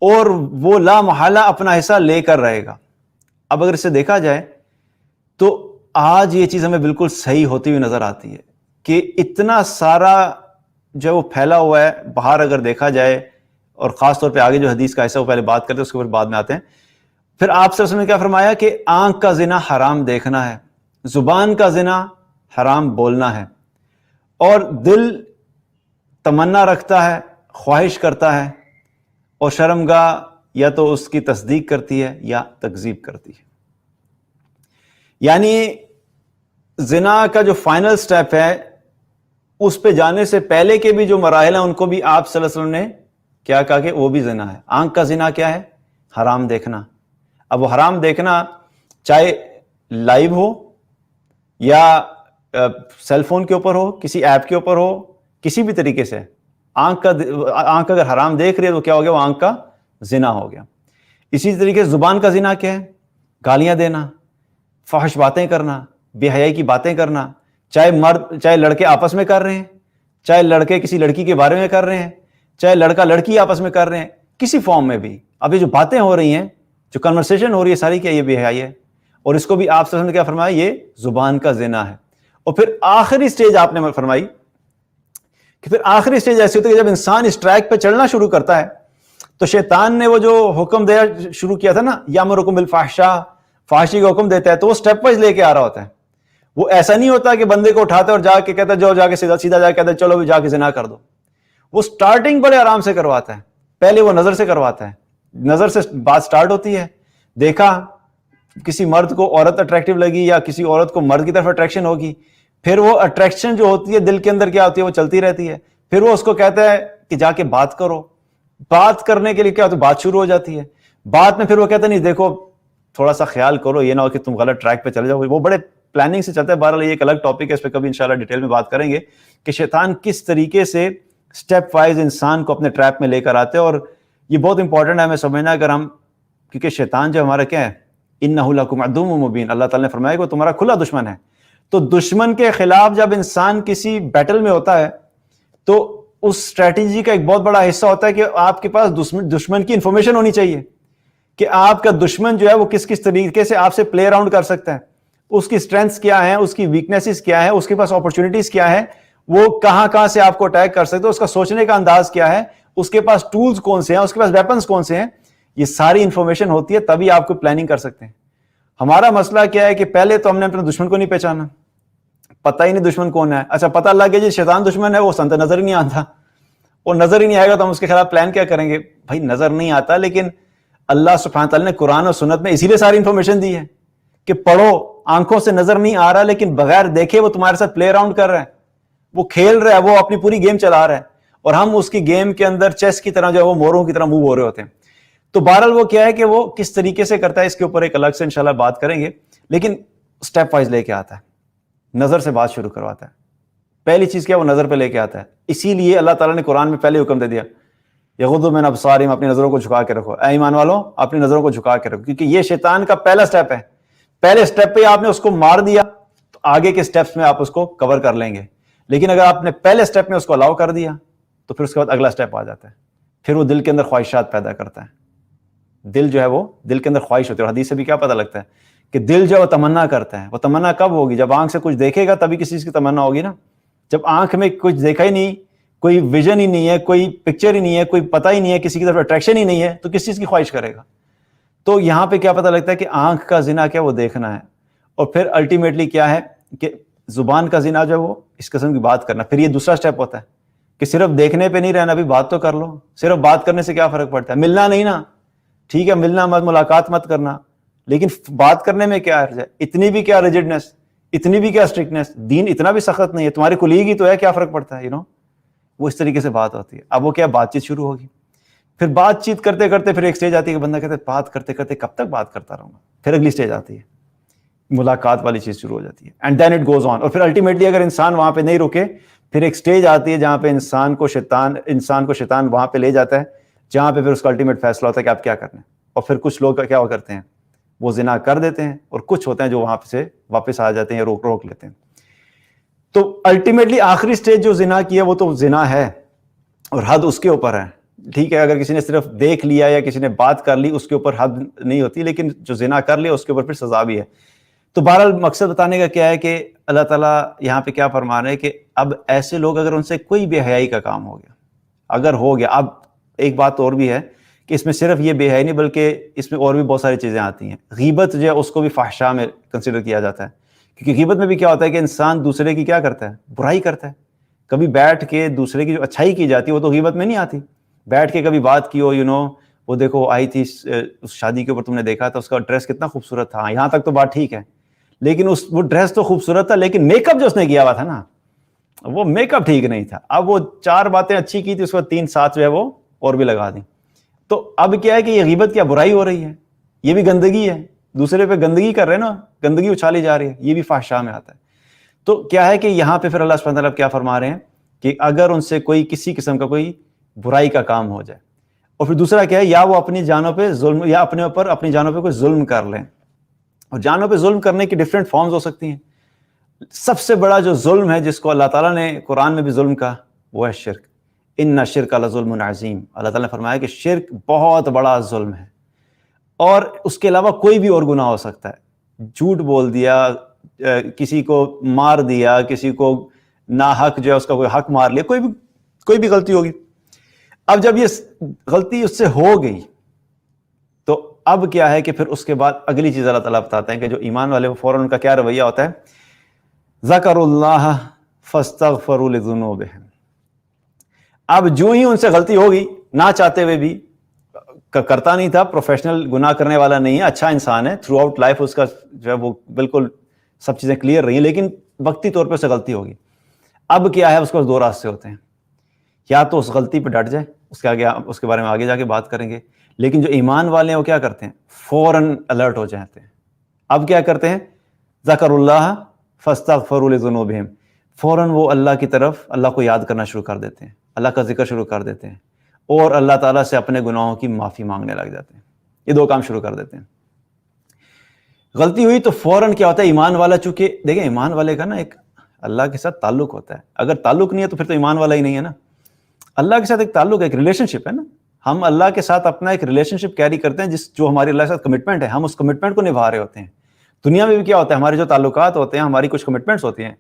Speaker 2: اور وہ لا محالہ اپنا حصہ لے کر رہے گا. اب اگر اسے دیکھا جائے تو آج یہ چیز ہمیں بالکل صحیح ہوتی ہوئی نظر آتی ہے کہ اتنا سارا جو وہ پھیلا ہوا ہے باہر اگر دیکھا جائے, اور خاص طور پہ آگے جو حدیث کا حصہ وہ پہلے بات کرتے ہیں اس کے اوپر بعد میں آتے ہیں. پھر آپ صلی اللہ علیہ وسلم نے کیا فرمایا کہ آنکھ کا زنا حرام دیکھنا ہے, زبان کا زنا حرام بولنا ہے, اور دل تمنا رکھتا ہے, خواہش کرتا ہے, اور شرمگاہ یا تو اس کی تصدیق کرتی ہے یا تکذیب کرتی ہے. یعنی زنا کا جو فائنل سٹیپ ہے اس پہ جانے سے پہلے کے بھی جو مراحل ہیں ان کو بھی آپ صلی اللہ علیہ وسلم نے کیا کہا کہ وہ بھی زنا ہے. آنکھ کا زنا کیا ہے؟ حرام دیکھنا. اب وہ حرام دیکھنا چاہے لائیو ہو یا سیل فون کے اوپر ہو, کسی ایپ کے اوپر ہو, کسی بھی طریقے سے, آنکھ اگر حرام دیکھ رہی ہے تو کیا ہو گیا, وہ آنکھ کا زنا ہو گیا. اسی طریقے سے زبان کا زنا کیا ہے؟ گالیاں دینا, فحش باتیں کرنا, بے حیائی کی باتیں کرنا, چاہے لڑکے آپس میں کر رہے ہیں, چاہے لڑکے کسی لڑکی کے بارے میں کر رہے ہیں, چاہے لڑکا لڑکی آپس میں کر رہے ہیں, کسی فارم میں بھی. اب یہ جو باتیں ہو رہی ہیں, جو کنورسیشن ہو رہی ہے, ساری کیا یہ بے حیائی ہے. اور اس کو بھی آپ صلی اللہ علیہ وسلم نے کیا فرمایا, یہ زبان کا زنا ہے. اور پھر آخری سٹیج آپ نے فرمائی کہ پھر آخری سٹیج ایسی ہوتی ہے کہ جب انسان اس ٹریک پہ چلنا شروع کرتا ہے تو شیطان نے وہ جو حکم دیا شروع کیا تھا نا، یامرکم بالفحشاء، فحاشی کا حکم دیتا ہے، تو وہ سٹیپ وائز لے کے آ رہا ہوتا ہے. وہ ایسا نہیں ہوتا کہ بندے کو اٹھاتا ہے اور جا کے کہتا ہے جو جا کے سیدھا جا کے کہتا ہے چلو جا کے زنا کر دو. وہ سٹارٹنگ بڑے آرام سے کرواتا ہے. پہلے وہ نظر سے کرواتا ہے، نظر سے بات سٹارٹ ہوتی ہے. دیکھا کسی مرد کو عورت اٹریکٹیو لگی یا کسی عورت کو مرد کی طرف اٹریکشن ہوگی، پھر وہ اٹریکشن جو ہوتی ہے دل کے اندر کیا ہوتی ہے وہ چلتی رہتی ہے. پھر وہ اس کو کہتا ہے کہ جا کے بات کرو. بات کرنے کے لیے کیا ہوتا ہے، بات شروع ہو جاتی ہے. بات میں پھر وہ کہتا ہے نہیں دیکھو تھوڑا سا خیال کرو، یہ نہ ہو کہ تم غلط ٹریک پہ چلے جاؤ. وہ بڑے پلاننگ سے چلتا ہے. بہرحال یہ ایک الگ ٹاپک ہے، اس پہ کبھی انشاءاللہ ڈیٹیل میں بات کریں گے کہ شیطان کس طریقے سے سٹیپ وائز انسان کو اپنے ٹریپ میں لے کر آتے ہیں. اور یہ بہت امپورٹنٹ ہے ہمیں سمجھنا، اگر ہم، کیونکہ شیطان جو ہمارا کیا ہے، انہ لکم عدو مبین، اللہ تعالیٰ نے فرمایا کہ وہ تمہارا کھلا دشمن ہے. تو دشمن کے خلاف جب انسان کسی بیٹل میں ہوتا ہے تو اس اسٹریٹجی کا ایک بہت بڑا حصہ ہوتا ہے کہ آپ کے پاس دشمن کی انفارمیشن ہونی چاہیے کہ آپ کا دشمن جو ہے وہ کس کس طریقے سے آپ سے پلے اراؤنڈ کر سکتا ہے، اس کی اسٹرینتھس کیا ہیں، اس کی ویکنیسز کیا ہیں، اس کے پاس اپرچونٹیز کیا ہیں، وہ کہاں سے آپ کو اٹیک کر سکتے ہیں، اس کا سوچنے کا انداز کیا ہے، اس کے پاس ٹولز کون سے ہیں، اس کے پاس ویپنز کون سے ہیں. یہ ساری انفارمیشن ہوتی ہے تبھی آپ کو پلاننگ کر سکتے ہیں. ہمارا مسئلہ کیا ہے کہ پہلے تو ہم نے اپنے دشمن کو نہیں پہچانا، پتہ ہی نہیں دشمن کون ہے. اچھا پتہ لگ گیا جی شیطان دشمن ہے، وہ سنت نظر ہی نہیں آتا، وہ نظر ہی نہیں آئے گا تو ہم اس کے خلاف پلان کیا کریں گے؟ بھائی نظر نہیں آتا، لیکن اللہ سبحانہ تعالیٰ نے قرآن اور سنت میں اسی لیے ساری انفارمیشن دی ہے کہ پڑھو. آنکھوں سے نظر نہیں آ رہا لیکن بغیر دیکھے وہ تمہارے ساتھ پلے اراؤنڈ کر رہا ہے، وہ کھیل رہا ہے، وہ اپنی پوری گیم چلا رہا ہے، اور ہم اس کی گیم کے اندر چیس کی طرح جو ہے وہ موروں کی طرح موو ہو رہے ہوتے ہیں. تو بہرحال وہ کیا ہے کہ وہ کس طریقے سے کرتا ہے، اس کے اوپر ایک الگ سے انشاءاللہ بات کریں گے. لیکن سٹیپ وائز لے کے آتا ہے، نظر سے بات شروع کرواتا ہے. پہلی چیز کیا، وہ نظر پہ لے کے آتا ہے. اسی لیے اللہ تعالیٰ نے قرآن میں پہلے حکم دے دیا یغضوا من ابصارہم، اپنی نظروں کو جھکا کے رکھو. اے ایمان والو اپنی نظروں کو جھکا کے رکھو، کیونکہ یہ شیطان کا پہلا سٹیپ ہے. پہلے سٹیپ پہ آپ نے اس کو مار دیا تو آگے کے سٹیپس میں آپ اس کو کور کر لیں گے. لیکن اگر آپ نے پہلے سٹیپ میں اس کو الاؤ کر دیا تو پھر اس کے بعد اگلا سٹیپ آ جاتا ہے. پھر وہ دل کے اندر خواہشات پیدا کرتا ہے. دل جو ہے وہ دل کے اندر خواہش ہوتی ہے، اور حدیث سے بھی کیا پتہ لگتا ہے کہ دل جو ہے وہ تمنا کرتا ہے. وہ تمنا کب ہوگی؟ جب آنکھ سے کچھ دیکھے گا تبھی کسی چیز کی تمنا ہوگی نا. جب آنکھ میں کچھ دیکھا ہی نہیں، کوئی ویژن ہی نہیں ہے، کوئی پکچر ہی نہیں ہے، کوئی پتہ ہی نہیں ہے، کسی کی طرف اٹریکشن ہی نہیں ہے، تو کس چیز کی خواہش کرے گا؟ تو یہاں پہ کیا پتہ لگتا ہے کہ آنکھ کا زنا کیا وہ دیکھنا ہے. اور پھر الٹیمیٹلی کیا ہے کہ زبان کا زنا جو ہے وہ اس قسم کی بات کرنا. پھر یہ دوسرا سٹیپ ہوتا ہے کہ صرف دیکھنے پہ نہیں رہنا، بھی بات تو کر لو. صرف بات کرنے سے کیا فرق پڑتا ہے؟ ملنا نہیں نا، ٹھیک ہے ملنا مت، ملاقات مت کرنا، لیکن بات کرنے میں کیا حرج ہے؟ اتنی بھی کیا ریجڈنس، اتنی بھی کیا اسٹرکٹنس، دین اتنا بھی سخت نہیں ہے، تمہاری کلیگ ہی تو ہے، کیا فرق پڑتا ہے؟ وہ اس طریقے سے بات ہوتی ہے. اب وہ کیا بات چیت شروع ہوگی. پھر بات چیت کرتے کرتے پھر ایک سٹیج آتی ہے کہ بندہ کہتا ہے بات کرتے کرتے کب تک بات کرتا رہوں گا. پھر اگلی سٹیج آتی ہے، ملاقات والی چیز شروع ہو جاتی ہے. And then it goes on. اور پھر الٹیمیٹلی اگر انسان وہاں پہ نہیں رکے، پھر ایک سٹیج آتی ہے جہاں پہ انسان کو شیطان وہاں پہ لے جاتا ہے جہاں پہ پھر اس کا الٹیمیٹ فیصلہ ہوتا ہے کہ آپ کیا کرنا ہے. اور پھر کچھ لوگ کیا کرتے ہیں، وہ زنا کر دیتے ہیں، اور کچھ ہوتے ہیں جو وہاں سے واپس آ جاتے ہیں یا روک لیتے ہیں. تو الٹیمیٹلی آخری سٹیج جو زنا کی ہے وہ تو زنا ہے، اور حد اس کے اوپر ہے. ٹھیک ہے اگر کسی نے صرف دیکھ لیا یا کسی نے بات کر لی اس کے اوپر حد نہیں ہوتی، لیکن جو زنا کر لیا اس کے اوپر پھر سزا بھی ہے. تو بہرحال مقصد بتانے کا کیا ہے کہ اللہ تعالیٰ یہاں پہ کیا فرما رہے ہیں کہ اب ایسے لوگ اگر ان سے کوئی بے حیائی کا کام ہو گیا، اگر ہو گیا، اب ایک بات اور بھی ہے کہ اس میں صرف یہ بے حیائی نہیں بلکہ اس میں اور بھی بہت ساری چیزیں آتی ہیں. غیبت جو ہے اس کو بھی فحشاء میں کنسیڈر کیا جاتا ہے، کیونکہ غیبت میں بھی کیا ہوتا ہے کہ انسان دوسرے کی کیا کرتا ہے، برائی کرتا ہے. کبھی بیٹھ کے دوسرے کی جو اچھائی کی جاتی ہے وہ تو غیبت میں نہیں آتی. بیٹھ کے کبھی بات کی ہو، وہ دیکھو آئی تھی اس شادی کے اوپر، تم نے دیکھا تھا اس کا ڈریس کتنا خوبصورت تھا، یہاں تک تو بات ٹھیک ہے، لیکن وہ ڈریس تو خوبصورت تھا لیکن میک اپ جو اس نے کیا ہوا تھا نا، وہ میک اپ ٹھیک نہیں تھا. اب وہ 4 باتیں اچھی کی تھی، اس کے بعد 3-7 جو ہے وہ اور بھی لگا دیں. تو اب کیا ہے کہ یہ غیبت کیا برائی ہو رہی ہے، یہ بھی گندگی ہے، دوسرے پہ گندگی کر رہے ہیں نا، گندگی اچھالی جا رہی ہے، یہ بھی فحشاء میں آتا ہے. تو کیا ہے کہ یہاں پہ پھر اللہ سبحانہ وتعالیٰ کیا فرما رہے ہیں کہ اگر ان سے کوئی کسی قسم کا کوئی برائی کا کام ہو جائے، اور پھر دوسرا کیا ہے، یا وہ اپنی جانوں پہ ظلم، یا اپنے اوپر اپنی جانوں پہ کوئی ظلم کر لیں. اور جانوں پہ ظلم کرنے کی ڈفرینٹ فارمز ہو سکتی ہیں. سب سے بڑا جو ظلم ہے جس کو اللہ تعالیٰ نے قرآن میں بھی ظلم کہا وہ ہے شرک. ان الشرک لظلم عظیم. اللہ تعالیٰ نے فرمایا کہ شرک بہت بڑا ظلم ہے، اور اس کے علاوہ کوئی بھی اور گناہ ہو سکتا ہے. جھوٹ بول دیا، کسی کو مار دیا, کسی کو ناحق جو ہے اس کا کوئی حق مار لیا, کوئی بھی غلطی ہوگی. اب جب یہ غلطی اس سے ہو گئی تو اب کیا ہے کہ پھر اس کے بعد اگلی چیز اللہ تعالیٰ بتاتے ہیں کہ جو ایمان والے فوراً ان کا کیا رویہ ہوتا ہے, ذکروا اللہ فاستغفروا لذنوبہم. اب جو ہی ان سے غلطی ہوگی, نہ چاہتے ہوئے بھی, کرتا نہیں تھا, پروفیشنل گناہ کرنے والا نہیں ہے, اچھا انسان ہے, تھرو آؤٹ لائف اس کا جو ہے وہ بالکل سب چیزیں کلیئر رہی ہیں, لیکن وقتی طور پہ اس سے غلطی ہوگی. اب کیا ہے, اس کو دو راستے ہوتے ہیں, یا تو اس غلطی پہ ڈٹ جائے, اس کے بارے میں آگے جا کے بات کریں گے. لیکن جو ایمان والے ہیں وہ کیا کرتے ہیں, فوراً الرٹ ہو جاتے ہیں. اب کیا کرتے ہیں, ذکروا اللہ فاستغفروا لذنوبہم, فوراً وہ اللہ کی طرف, اللہ کو یاد کرنا شروع کر دیتے ہیں, اللہ کا ذکر شروع کر دیتے ہیں, اور اللہ تعالیٰ سے اپنے گناہوں کی معافی مانگنے لگ جاتے ہیں. یہ دو کام شروع کر دیتے ہیں. غلطی ہوئی تو فوراً کیا ہوتا ہے, ایمان والا, چونکہ دیکھیں ایمان والے کا نا ایک اللہ کے ساتھ تعلق ہوتا ہے. اگر تعلق نہیں ہے تو پھر تو ایمان والا ہی نہیں ہے نا. اللہ کے ساتھ ایک تعلق ہے, ایک ریلیشن شپ ہے نا. ہم اللہ کے ساتھ اپنا ایک ریلیشن شپ کیری کرتے ہیں, جو ہماری اللہ کے ساتھ کمٹمنٹ ہے, ہم اس کمٹمنٹ کو نبھا رہے ہوتے ہیں. دنیا میں بھی کیا ہوتا ہے, ہمارے جو تعلقات ہوتے ہیں, ہماری کچھ کمٹمنٹس ہوتی ہیں,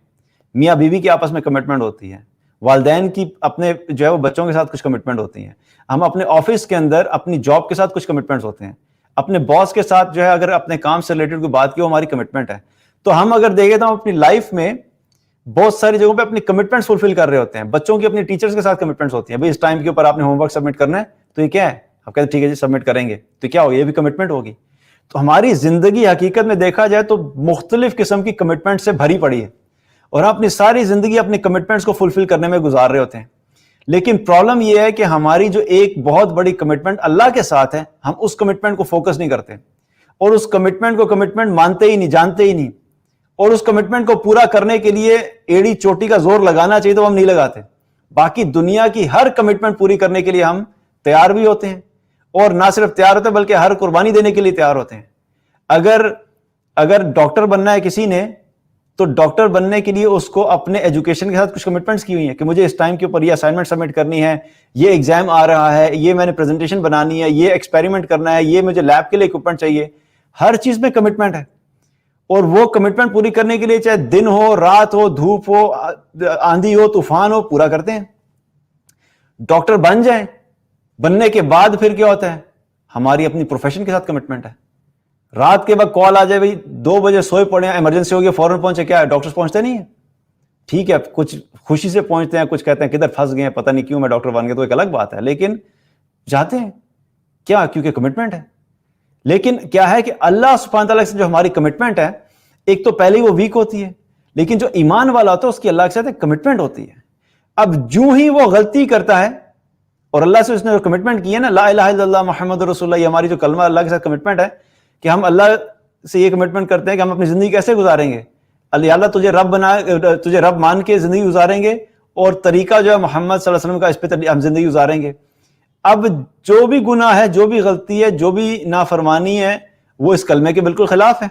Speaker 2: میاں بیوی کی آپس میں کمٹمنٹ ہوتی ہے, والدین کی اپنے جو ہے وہ بچوں کے ساتھ کچھ کمٹمنٹ ہوتی ہیں, ہم اپنے آفس کے اندر اپنی جاب کے ساتھ کچھ کمٹمنٹس ہوتے ہیں, اپنے باس کے ساتھ جو ہے اگر اپنے کام سے ریلیٹڈ کوئی بات کی, وہ ہماری کمٹمنٹ ہے. تو ہم اگر دیکھیں تو ہم اپنی لائف میں بہت ساری جگہوں پہ اپنی کمٹمنٹس فلفل کر رہے ہوتے ہیں. بچوں کی اپنی ٹیچرز کے ساتھ کمٹمنٹس ہوتی ہیں, بھائی اس ٹائم کے اوپر آپ نے ہوم ورک سبمٹ کرنا ہے, تو یہ کیا ہے, آپ کہتے ہیں ٹھیک ہے جی سبمٹ کریں گے, تو کیا ہوگی, یہ بھی کمٹمنٹ ہوگی. تو ہماری زندگی حقیقت میں دیکھا جائے تو مختلف قسم کی کمٹمنٹ سے بھری پڑی ہے, اور ہم اپنی ساری زندگی اپنی کمٹمنٹس کو فلفل کرنے میں گزار رہے ہوتے ہیں. لیکن پرابلم یہ ہے کہ ہماری جو ایک بہت بڑی کمٹمنٹ اللہ کے ساتھ ہے, ہم اس کمٹمنٹ کو فوکس نہیں کرتے, اور اس کمٹمنٹ کو کمٹمنٹ مانتے ہی نہیں, جانتے ہی نہیں, اور اس کمٹمنٹ کو پورا کرنے کے لیے ایڑی چوٹی کا زور لگانا چاہیے تو ہم نہیں لگاتے. باقی دنیا کی ہر کمٹمنٹ پوری کرنے کے لیے ہم تیار بھی ہوتے ہیں, اور نہ صرف تیار ہوتے ہیں بلکہ ہر قربانی دینے کے لیے تیار ہوتے ہیں. اگر ڈاکٹر بننا ہے کسی نے, تو ڈاکٹر بننے کے لیے اس کو اپنے ایجوکیشن کے ساتھ کچھ کمٹمنٹس کی ہوئی ہیں کہ مجھے اس ٹائم کے اوپر یہ اسائنمنٹ سبمٹ کرنی ہے, یہ ایگزام آ رہا ہے, یہ میں نے پریزنٹیشن بنانی ہے, یہ ایکسپیریمنٹ کرنا ہے, یہ مجھے لیب کے لیے اکوپمنٹ چاہیے. ہر چیز میں کمٹمنٹ ہے, اور وہ کمٹمنٹ پوری کرنے کے لیے چاہے دن ہو, رات ہو, دھوپ ہو, آندھی ہو, طوفان ہو, پورا کرتے ہیں. ڈاکٹر بن جائیں, بننے کے بعد پھر کیا ہوتا ہے, ہماری اپنی پروفیشن کے ساتھ کمٹمنٹ ہے. رات کے وقت کال آ جائے, بھائی 2 بجے سوئے پڑے ہیں, ایمرجنسی ہو گیا, فوراً پہنچے, کیا ہے ڈاکٹرز پہنچتے نہیں ہیں, ٹھیک ہے کچھ خوشی سے پہنچتے ہیں, کچھ کہتے ہیں کدھر پھنس گئے ہیں, پتہ نہیں کیوں میں ڈاکٹر بن گیا, تو ایک الگ بات ہے, لیکن جاتے ہیں. کیا, کیونکہ کمٹمنٹ ہے. لیکن کیا ہے کہ اللہ سبحانہ تعالیٰ سے جو ہماری کمٹمنٹ ہے, ایک تو پہلے ہی وہ ویک ہوتی ہے, لیکن جو ایمان والا ہوتا ہے اس کی اللہ کے ساتھ ایک کمٹمنٹ ہوتی ہے. اب جو ہی وہ غلطی کرتا ہے, اور اللہ سے اس نے جو کمٹمنٹ کی ہے نا, لا الہ الا اللہ محمد رسول اللہ, یہ ہماری جو کلمہ اللہ کے ساتھ کمٹمنٹ ہے, کہ ہم اللہ سے یہ کمٹمنٹ کرتے ہیں کہ ہم اپنی زندگی کیسے گزاریں گے, اللہ تجھے رب مان کے زندگی گزاریں گے, اور طریقہ جو ہے محمد صلی اللہ علیہ وسلم کا, اس پہ ہم زندگی گزاریں گے. اب جو بھی گناہ ہے, جو بھی غلطی ہے, جو بھی نافرمانی ہے, وہ اس کلمے کے بالکل خلاف ہے,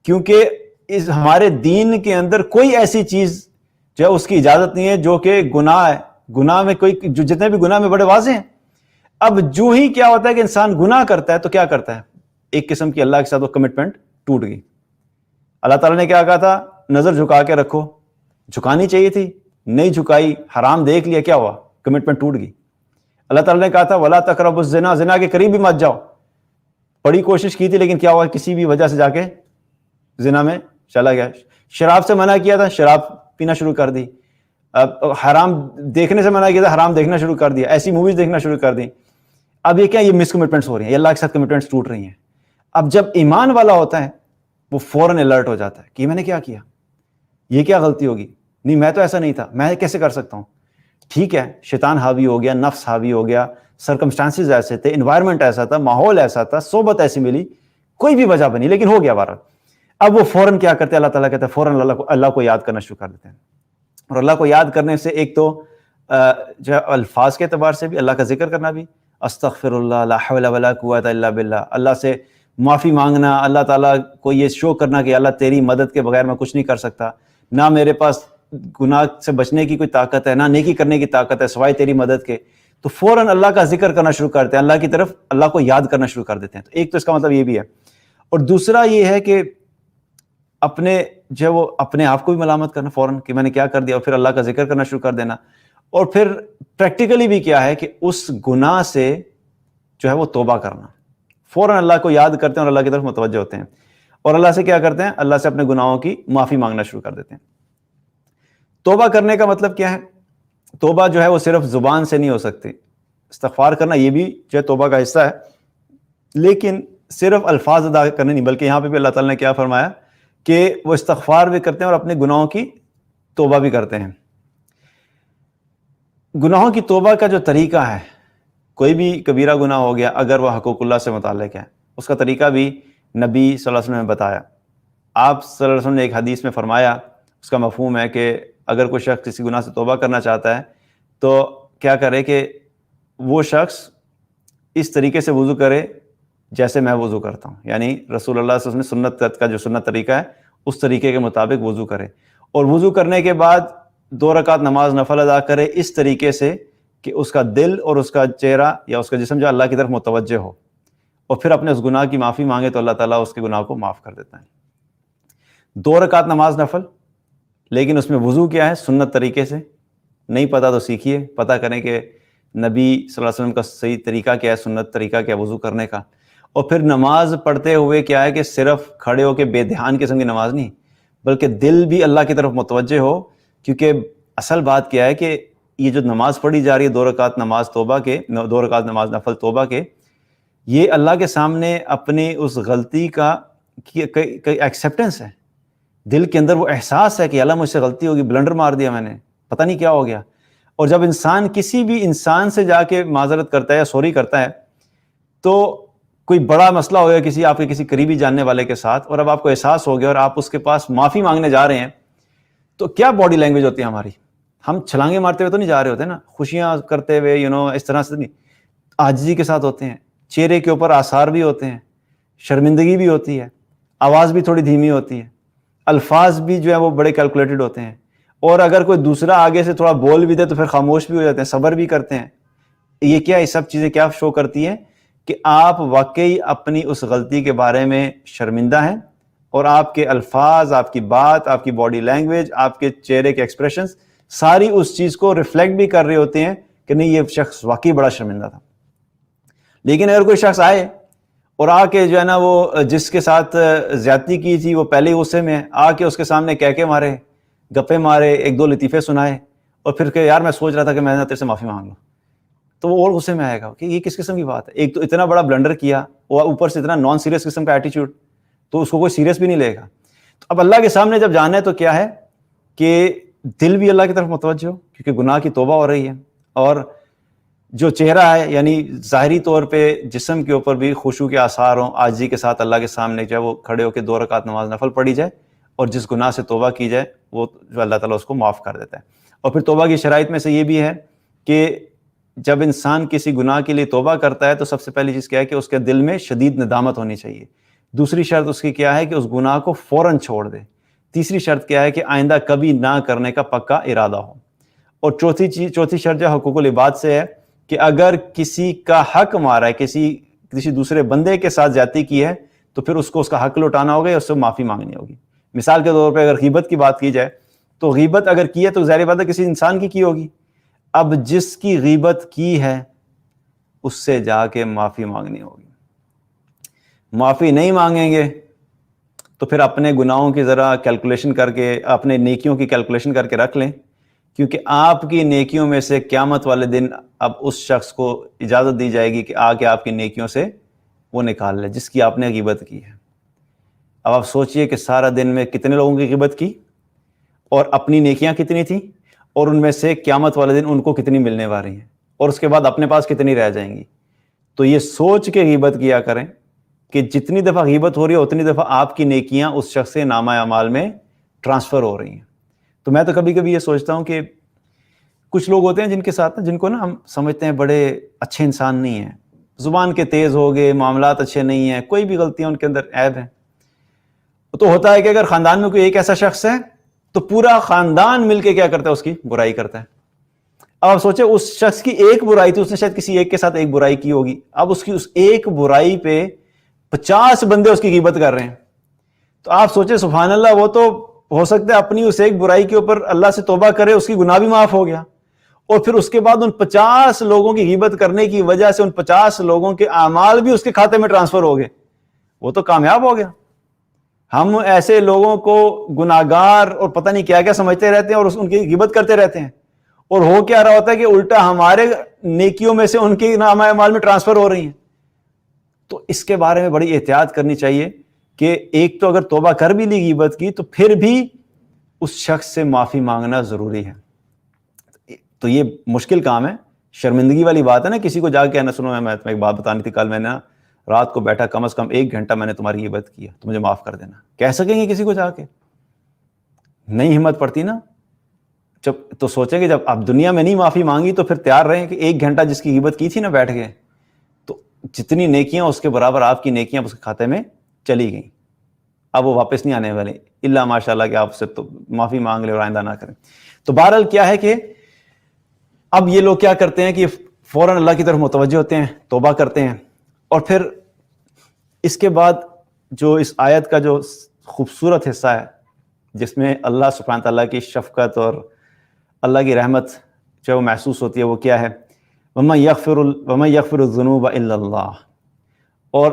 Speaker 2: کیونکہ اس ہمارے دین کے اندر کوئی ایسی چیز جو ہے اس کی اجازت نہیں ہے جو کہ گناہ ہے. گناہ میں کوئی, جو جتنے بھی گناہ میں بڑے واضح ہیں. اب جو ہی کیا ہوتا ہے کہ انسان گناہ کرتا ہے تو کیا کرتا ہے, ایک قسم کی اللہ کے ساتھ وہ کمٹمنٹ ٹوٹ گئی. اللہ تعالیٰ نے کیا کہا تھا, نظر جھکا کے رکھو, جھکانی چاہیے تھی, نہیں جھکائی, حرام دیکھ لیا, کیا ہوا, کمٹمنٹ ٹوٹ گئی. اللہ تعالیٰ نے کہا تھا ولا تقربوا الزنا, زنا کے قریب بھی مت جاؤ, بڑی کوشش کی تھی لیکن کیا ہوا, کسی بھی وجہ سے جا کے زنا میں چلا گیا. شراب سے منع کیا تھا, شراب پینا شروع کر دی. حرام دیکھنے سے منع کیا تھا, حرام دیکھنا شروع کر دیا. ایسی موویز دیکھنا شروع کر دی. اب یہ کیا, یہ مس کمٹمنٹس ہو رہی ہیں, یہ اللہ کے ساتھ کمٹمنٹس ٹوٹ رہی ہیں. اب جب ایمان والا ہوتا ہے وہ فوراً الرٹ ہو جاتا ہے کہ میں نے کیا کیا, یہ کیا غلطی ہوگی, نہیں میں تو ایسا نہیں تھا, میں کیسے کر سکتا ہوں. ٹھیک ہے, شیطان حاوی ہو گیا, نفس حاوی ہو گیا, سرکمسٹانسز ایسے تھے, انوائرمنٹ ایسا تھا, ماحول ایسا تھا, صحبت ایسی ملی, کوئی بھی وجہ بنی, لیکن ہو گیا بارہ. اب وہ فوراً کیا کرتے ہیں, اللہ تعالیٰ کہتے ہیں فوراً اللہ کو یاد کرنا شروع کر دیتے ہیں. اور اللہ کو یاد کرنے سے ایک تو جو الفاظ کے اعتبار سے بھی اللہ کا ذکر کرنا بھی, استغفر اللہ, لا حول ولا قوت الا باللہ, اللہ سے معافی مانگنا, اللہ تعالیٰ کو یہ شو کرنا کہ اللہ تیری مدد کے بغیر میں کچھ نہیں کر سکتا, نہ میرے پاس گناہ سے بچنے کی کوئی طاقت ہے, نہ نیکی کرنے کی طاقت ہے سوائے تیری مدد کے. تو فوراً اللہ کا ذکر کرنا شروع کرتے ہیں, اللہ کی طرف اللہ کو یاد کرنا شروع کر دیتے ہیں. تو ایک تو اس کا مطلب یہ بھی ہے. اور دوسرا یہ ہے کہ اپنے جو ہے وہ اپنے آپ کو بھی ملامت کرنا فوراً کہ میں نے کیا کر دیا, اور پھر اللہ کا ذکر کرنا شروع کر دینا. اور پھر پریکٹیکلی بھی کیا ہے کہ اس گناہ سے جو ہے وہ توبہ کرنا, فوراً اللہ کو یاد کرتے ہیں اور اللہ کی طرف متوجہ ہوتے ہیں, اور اللہ سے کیا کرتے ہیں, اللہ سے اپنے گناہوں کی معافی مانگنا شروع کر دیتے ہیں. توبہ کرنے کا مطلب کیا ہے؟ توبہ جو ہے وہ صرف زبان سے نہیں ہو سکتی. استغفار کرنا یہ بھی جو ہے توبہ کا حصہ ہے, لیکن صرف الفاظ ادا کرنے نہیں, بلکہ یہاں پہ بھی اللہ تعالیٰ نے کیا فرمایا کہ وہ استغفار بھی کرتے ہیں اور اپنے گناہوں کی توبہ بھی کرتے ہیں. گناہوں کی توبہ کا جو طریقہ ہے, کوئی بھی کبیرہ گناہ ہو گیا اگر وہ حقوق اللہ سے متعلق ہے, اس کا طریقہ بھی نبی صلی اللہ علیہ وسلم نے بتایا. آپ صلی اللہ علیہ وسلم نے ایک حدیث میں فرمایا, اس کا مفہوم ہے کہ اگر کوئی شخص کسی گناہ سے توبہ کرنا چاہتا ہے تو کیا کرے کہ وہ شخص اس طریقے سے وضو کرے جیسے میں وضو کرتا ہوں, یعنی رسول اللہ صلی اللہ علیہ وسلم نے سنت کا جو سنت طریقہ ہے اس طریقے کے مطابق وضو کرے, اور وضو کرنے کے بعد 2 رکعت نماز نفل ادا کرے اس طریقے سے کہ اس کا دل اور اس کا چہرہ یا اس کا جسم جو اللہ کی طرف متوجہ ہو, اور پھر اپنے اس گناہ کی معافی مانگے تو اللہ تعالیٰ اس کے گناہ کو معاف کر دیتا ہے. 2 رکعت نماز نفل, لیکن اس میں وضو کیا ہے سنت طریقے سے, نہیں پتہ تو سیکھیے, پتہ کریں کہ نبی صلی اللہ علیہ وسلم کا صحیح طریقہ کیا ہے, سنت طریقہ کیا ہے وضو کرنے کا. اور پھر نماز پڑھتے ہوئے کیا ہے کہ صرف کھڑے ہو کے بے دھیان قسم کی نماز نہیں, بلکہ دل بھی اللہ کی طرف متوجہ ہو, کیونکہ اصل بات کیا ہے کہ یہ جو نماز پڑھی جا رہی ہے 2 رکعت نماز توبہ کے, 2 رکعت نماز نفل توبہ کے, یہ اللہ کے سامنے اپنی اس غلطی کا ایکسیپٹنس ہے. دل کے اندر وہ احساس ہے کہ اللہ مجھ سے غلطی ہوگی, بلنڈر مار دیا میں نے, پتہ نہیں کیا ہو گیا. اور جب انسان کسی بھی انسان سے جا کے معذرت کرتا ہے یا سوری کرتا ہے, تو کوئی بڑا مسئلہ ہو گیا کسی آپ کے کسی قریبی جاننے والے کے ساتھ, اور اب آپ کو احساس ہو گیا اور آپ اس کے پاس معافی مانگنے جا رہے ہیں, تو کیا باڈی لینگویج ہوتی ہے ہماری؟ ہم چھلانگیں مارتے ہوئے تو نہیں جا رہے ہوتے نا, خوشیاں کرتے ہوئے اس طرح سے نہیں, عاجزی کے ساتھ ہوتے ہیں, چہرے کے اوپر آثار بھی ہوتے ہیں, شرمندگی بھی ہوتی ہے, آواز بھی تھوڑی دھیمی ہوتی ہے, الفاظ بھی جو ہے وہ بڑے کیلکولیٹڈ ہوتے ہیں, اور اگر کوئی دوسرا آگے سے تھوڑا بول بھی دے تو پھر خاموش بھی ہو جاتے ہیں, صبر بھی کرتے ہیں. یہ کیا, یہ سب چیزیں کیا شو کرتی ہیں کہ آپ واقعی اپنی اس غلطی کے بارے میں شرمندہ ہیں, اور آپ کے الفاظ, آپ کی بات, آپ کی باڈی لینگویج, آپ کے چہرے کے ایکسپریشنز ساری اس چیز کو ریفلیکٹ بھی کر رہے ہوتے ہیں کہ نہیں یہ شخص واقعی بڑا شرمندہ تھا. لیکن اگر کوئی شخص آئے اور آ کے جو ہے نا وہ جس کے ساتھ زیادتی کی تھی وہ پہلے ہی غصے میں آ کے اس کے سامنے کہہ کے مارے, گپے مارے, 1-2 لطیفے سنائے, اور پھر کہ یار میں سوچ رہا تھا کہ میں نے تیرے سے معافی مانگ لوں, تو وہ اور غصے میں آئے گا کہ یہ کس قسم کی بات ہے. ایک تو اتنا بڑا بلنڈر کیا اور اوپر سے اتنا نان سیریس قسم کا ایٹیٹیوڈ, تو اس کو کوئی سیریس بھی نہیں لے گا. تو اب اللہ کے سامنے جب جانا ہے تو کیا ہے کہ دل بھی اللہ کی طرف متوجہ ہو, کیونکہ گناہ کی توبہ ہو رہی ہے, اور جو چہرہ ہے یعنی ظاہری طور پہ جسم کے اوپر بھی خشوع کے آثار ہوں, عاجزی کے ساتھ اللہ کے سامنے جو ہے وہ کھڑے ہو کے 2 رکعت نماز نفل پڑھی جائے, اور جس گناہ سے توبہ کی جائے وہ جو اللہ تعالیٰ اس کو معاف کر دیتا ہے. اور پھر توبہ کی شرائط میں سے یہ بھی ہے کہ جب انسان کسی گناہ کے لیے توبہ کرتا ہے تو سب سے پہلی چیز کیا ہے کہ اس کے دل میں شدید ندامت ہونی چاہیے. دوسری شرط اس کی کیا ہے کہ اس گناہ کو فوراً چھوڑ دے. تیسری شرط کیا ہے کہ آئندہ کبھی نہ کرنے کا پکا ارادہ ہو. اور چوتھی شرط جو حقوق العباد سے ہے کہ اگر کسی کا حق مارا ہے, کسی دوسرے بندے کے ساتھ زیادتی کی ہے, تو پھر اس کو اس کا حق لوٹانا ہوگا یا اس سے معافی مانگنی ہوگی. مثال کے طور پہ اگر غیبت کی بات کی جائے تو غیبت اگر کی ہے تو ظاہر بات ہے کسی انسان کی ہوگی. اب جس کی غیبت کی ہے اس سے جا کے معافی مانگنی ہوگی. معافی نہیں مانگیں گے تو پھر اپنے گناہوں کی ذرا کیلکولیشن کر کے, اپنے نیکیوں کی کیلکولیشن کر کے رکھ لیں, کیونکہ آپ کی نیکیوں میں سے قیامت والے دن اب اس شخص کو اجازت دی جائے گی کہ آ کے آپ کی نیکیوں سے وہ نکال لے جس کی آپ نے غیبت کی ہے. اب آپ سوچئے کہ سارا دن میں کتنے لوگوں کی غیبت کی اور اپنی نیکیاں کتنی تھیں, اور ان میں سے قیامت والے دن ان کو کتنی ملنے والی ہیں, اور اس کے بعد اپنے پاس کتنی رہ جائیں گی. تو یہ سوچ کے غیبت کیا کریں کہ جتنی دفعہ غیبت ہو رہی ہے اتنی دفعہ آپ کی نیکیاں اس شخص سے نامہ اعمال میں ٹرانسفر ہو رہی ہیں. تو میں تو کبھی کبھی یہ سوچتا ہوں کہ کچھ لوگ ہوتے ہیں جن کے ساتھ جن کو نا ہم سمجھتے ہیں بڑے اچھے انسان نہیں ہیں, زبان کے تیز ہو گئے, معاملات اچھے نہیں ہیں, کوئی بھی غلطیاں ان کے اندر عیب ہیں. تو ہوتا ہے کہ اگر خاندان میں کوئی ایک ایسا شخص ہے تو پورا خاندان مل کے کیا کرتا ہے, اس کی برائی کرتا ہے. اب آپ سوچیں اس شخص کی ایک برائی تھی, اس نے شاید کسی ایک کے ساتھ ایک برائی کی ہوگی, اب اس کی اس ایک برائی پہ 50 بندے اس کی غیبت کر رہے ہیں. تو آپ سوچیں سبحان اللہ، وہ تو ہو سکتا ہے اپنی اس ایک برائی کے اوپر اللہ سے توبہ کرے، اس کی گناہ بھی معاف ہو گیا، اور پھر اس کے بعد ان 50 لوگوں کی غیبت کرنے کی وجہ سے ان 50 لوگوں کے اعمال بھی اس کے کھاتے میں ٹرانسفر ہو گئے، وہ تو کامیاب ہو گیا۔ ہم ایسے لوگوں کو گناہگار اور پتہ نہیں کیا کیا سمجھتے رہتے ہیں اور ان کی غیبت کرتے رہتے ہیں، اور ہو کیا رہا ہوتا ہے کہ الٹا ہمارے نیکیوں میں سے ان کے نام اعمال میں ٹرانسفر ہو رہی ہیں۔ تو اس کے بارے میں بڑی احتیاط کرنی چاہیے کہ ایک تو اگر توبہ کر بھی لی غیبت کی تو پھر بھی اس شخص سے معافی مانگنا ضروری ہے۔ تو یہ مشکل کام ہے، شرمندگی والی بات ہے نا، کسی کو جا کے کہنا سنو میں تمہیں ایک بات بتانی تھی، کل میں نے رات کو بیٹھا کم از کم 1 گھنٹہ میں نے تمہاری غیبت کیا، تو مجھے معاف کر دینا، کہہ سکیں گے کسی کو جا کے؟ نہیں ہمت پڑتی نا۔ جب تو سوچیں کہ جب آپ دنیا میں نہیں معافی مانگی تو پھر تیار رہیں کہ 1 گھنٹہ جس کی غیبت کی تھی نا بیٹھ گئے، تو جتنی نیکیاں اس کے برابر آپ کی نیکیاں اس کے کھاتے میں چلی گئیں، اب وہ واپس نہیں آنے والے، الا ماشاء اللہ کہ آپ سے تو معافی مانگ لے اور آئندہ نہ کریں۔ تو بہرحال کیا ہے کہ اب یہ لوگ کیا کرتے ہیں کہ فوراً اللہ کی طرف متوجہ ہوتے ہیں، توبہ کرتے ہیں، اور پھر اس کے بعد جو اس آیت کا جو خوبصورت حصہ ہے جس میں اللہ سبحانہ تعالیٰ کی شفقت اور اللہ کی رحمت جو محسوس ہوتی ہے، وہ کیا ہے؟ وَمَن يَغْفِرُ الذُّنُوبَ إِلَّا اللَّهُ، اور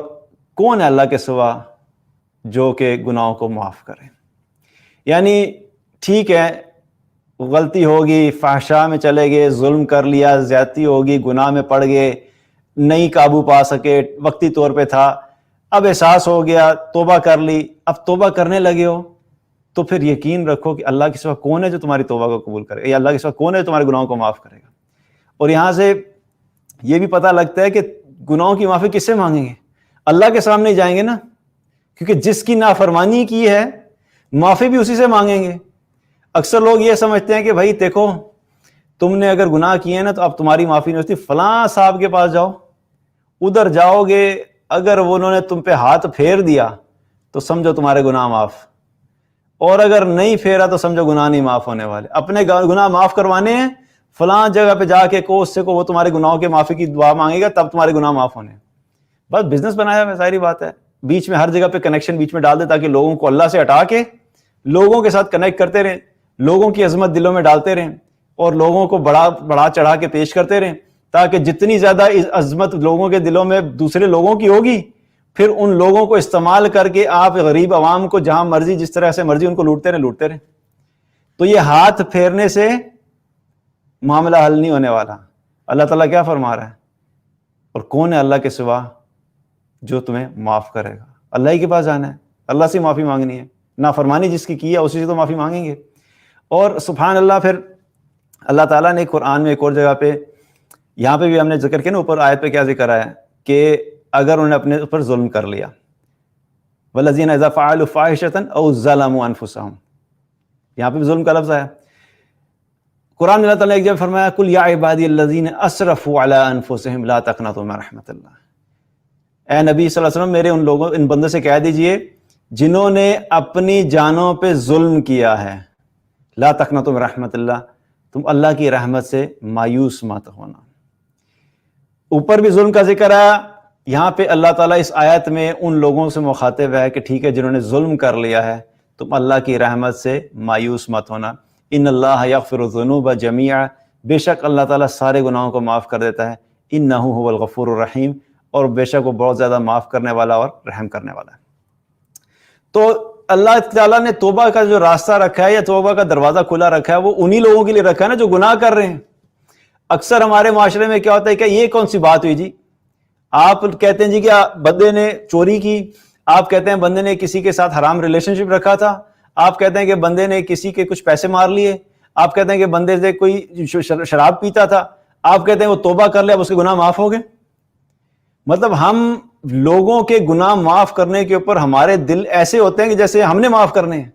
Speaker 2: کون ہے اللہ کے سوا جو کہ گناہوں کو معاف کرے؟ یعنی ٹھیک ہے غلطی ہوگی، فحشاء میں چلے گئے، ظلم کر لیا، زیادتی ہوگی، گناہ میں پڑ گئے، نہیں قابو پا سکے، وقتی طور پہ تھا، اب احساس ہو گیا، توبہ کر لی، اب توبہ کرنے لگے ہو تو پھر یقین رکھو کہ اللہ کے سوا کون ہے جو تمہاری توبہ کو قبول کرے گا، یا اللہ کے سوا کون ہے جو تمہارے گناہوں کو معاف کرے گا۔ اور یہاں سے یہ بھی پتہ لگتا ہے کہ گناہوں کی معافی کس سے مانگیں گے؟ اللہ کے سامنے جائیں گے نا، کیونکہ جس کی نافرمانی کی ہے معافی بھی اسی سے مانگیں گے۔ اکثر لوگ یہ سمجھتے ہیں کہ بھائی دیکھو تم نے اگر گناہ کیے ہیں نا تو اب تمہاری معافی نہیں ہوتی، فلاں صاحب کے پاس جاؤ، ادھر جاؤ گے، اگر انہوں نے تم پہ ہاتھ پھیر دیا تو سمجھو تمہارے گناہ معاف، اور اگر نہیں پھیرا تو سمجھو گناہ نہیں معاف ہونے والے۔ اپنے گناہ معاف کروانے ہیں، فلاں جگہ پہ جا کے اس سے کو وہ تمہارے گناہوں کے معافی کی دعا مانگے گا، تب تمہارے گناہ معاف ہونے ہیں۔ بس بزنس بنایا ہے، ظاہری بات ہے، بیچ میں ہر جگہ پہ کنیکشن بیچ میں ڈال دے تاکہ لوگوں کو اللہ سے ہٹا کے لوگوں کے ساتھ کنیکٹ کرتے رہیں، لوگوں کی عظمت دلوں میں ڈالتے رہیں، اور لوگوں کو بڑا چڑھا کے پیش کرتے رہیں، تاکہ جتنی زیادہ عظمت لوگوں کے دلوں میں دوسرے لوگوں کی ہوگی، پھر ان لوگوں کو استعمال کر کے آپ غریب عوام کو جہاں مرضی جس طرح سے مرضی ان کو لوٹتے رہیں۔ تو یہ ہاتھ پھیرنے سے معاملہ حل نہیں ہونے والا۔ اللہ تعالیٰ کیا فرما رہا ہے؟ اور کون ہے اللہ کے سوا جو تمہیں معاف کرے گا؟ اللہ ہی کے پاس جانا ہے، اللہ سے معافی مانگنی ہے، نافرمانی جس کی ہے اسی سے تو معافی مانگیں گے۔ اور سبحان اللہ، پھر اللہ تعالیٰ نے قرآن میں ایک اور جگہ پہ، یہاں پہ بھی ہم نے ذکر کیا نا اوپر آیت پہ کیا ذکر ہے کہ اگر انہوں نے اپنے اوپر ظلم کر لیا، وَالَّذِينَ إِذَا فَعَلُوا فَاحِشَةً أَوْ ظَلَمُوا أَنفُسَهُمْ، یہاں پہ بھی ظلم کا لفظ آیا۔ قرآن میں اللہ تعالیٰ نے ایک جگہ فرمایا قُلْ يَا عِبَادِيَ الَّذِينَ أَسْرَفُوا عَلَىٰ أَنفُسِهِمْ لَا تَقْنَطُوا مِن رَحْمَةِ اللَّهِ، اے نبی صلی اللہ علیہ وسلم میرے ان بندوں سے کہہ دیجئے جنہوں نے اپنی جانوں پہ ظلم کیا ہے، لا تقنطوا من رحمت اللہ، تم اللہ کی رحمت سے مایوس مت ہونا۔ اوپر بھی ظلم کا ذکر ہے، یہاں پہ اللہ تعالیٰ اس آیت میں ان لوگوں سے مخاطب ہے کہ ٹھیک ہے جنہوں نے ظلم کر لیا ہے تم اللہ کی رحمت سے مایوس مت ہونا۔ ان اللہ یغفر الذنوب جميعا، بے شک اللہ تعالیٰ سارے گناہوں کو معاف کر دیتا ہے، انہ هو الغفور الرحیم، اور بے شک وہ بہت زیادہ معاف کرنے والا اور رحم کرنے والا ہے۔ تو اللہ تعالیٰ نے توبہ کا جو راستہ رکھا ہے یا توبہ کا دروازہ کھلا رکھا ہے وہ انہی لوگوں کے لیے رکھا ہے نا جو گناہ کر رہے ہیں۔ اکثر ہمارے معاشرے میں کیا ہوتا ہے کہ یہ کون سی بات ہوئی جی، آپ کہتے ہیں جی کہ بندے نے چوری کی، آپ کہتے ہیں بندے نے کسی کے ساتھ حرام ریلیشن شپ رکھا تھا، آپ کہتے ہیں کہ بندے نے کسی کے کچھ پیسے مار لیے، آپ کہتے ہیں کہ بندے سے کوئی شراب پیتا تھا، آپ کہتے ہیں وہ توبہ کر لیا اب اس کے گناہ معاف ہو گئے۔ مطلب ہم لوگوں کے گناہ معاف کرنے کے اوپر ہمارے دل ایسے ہوتے ہیں کہ جیسے ہم نے معاف کرنے ہیں۔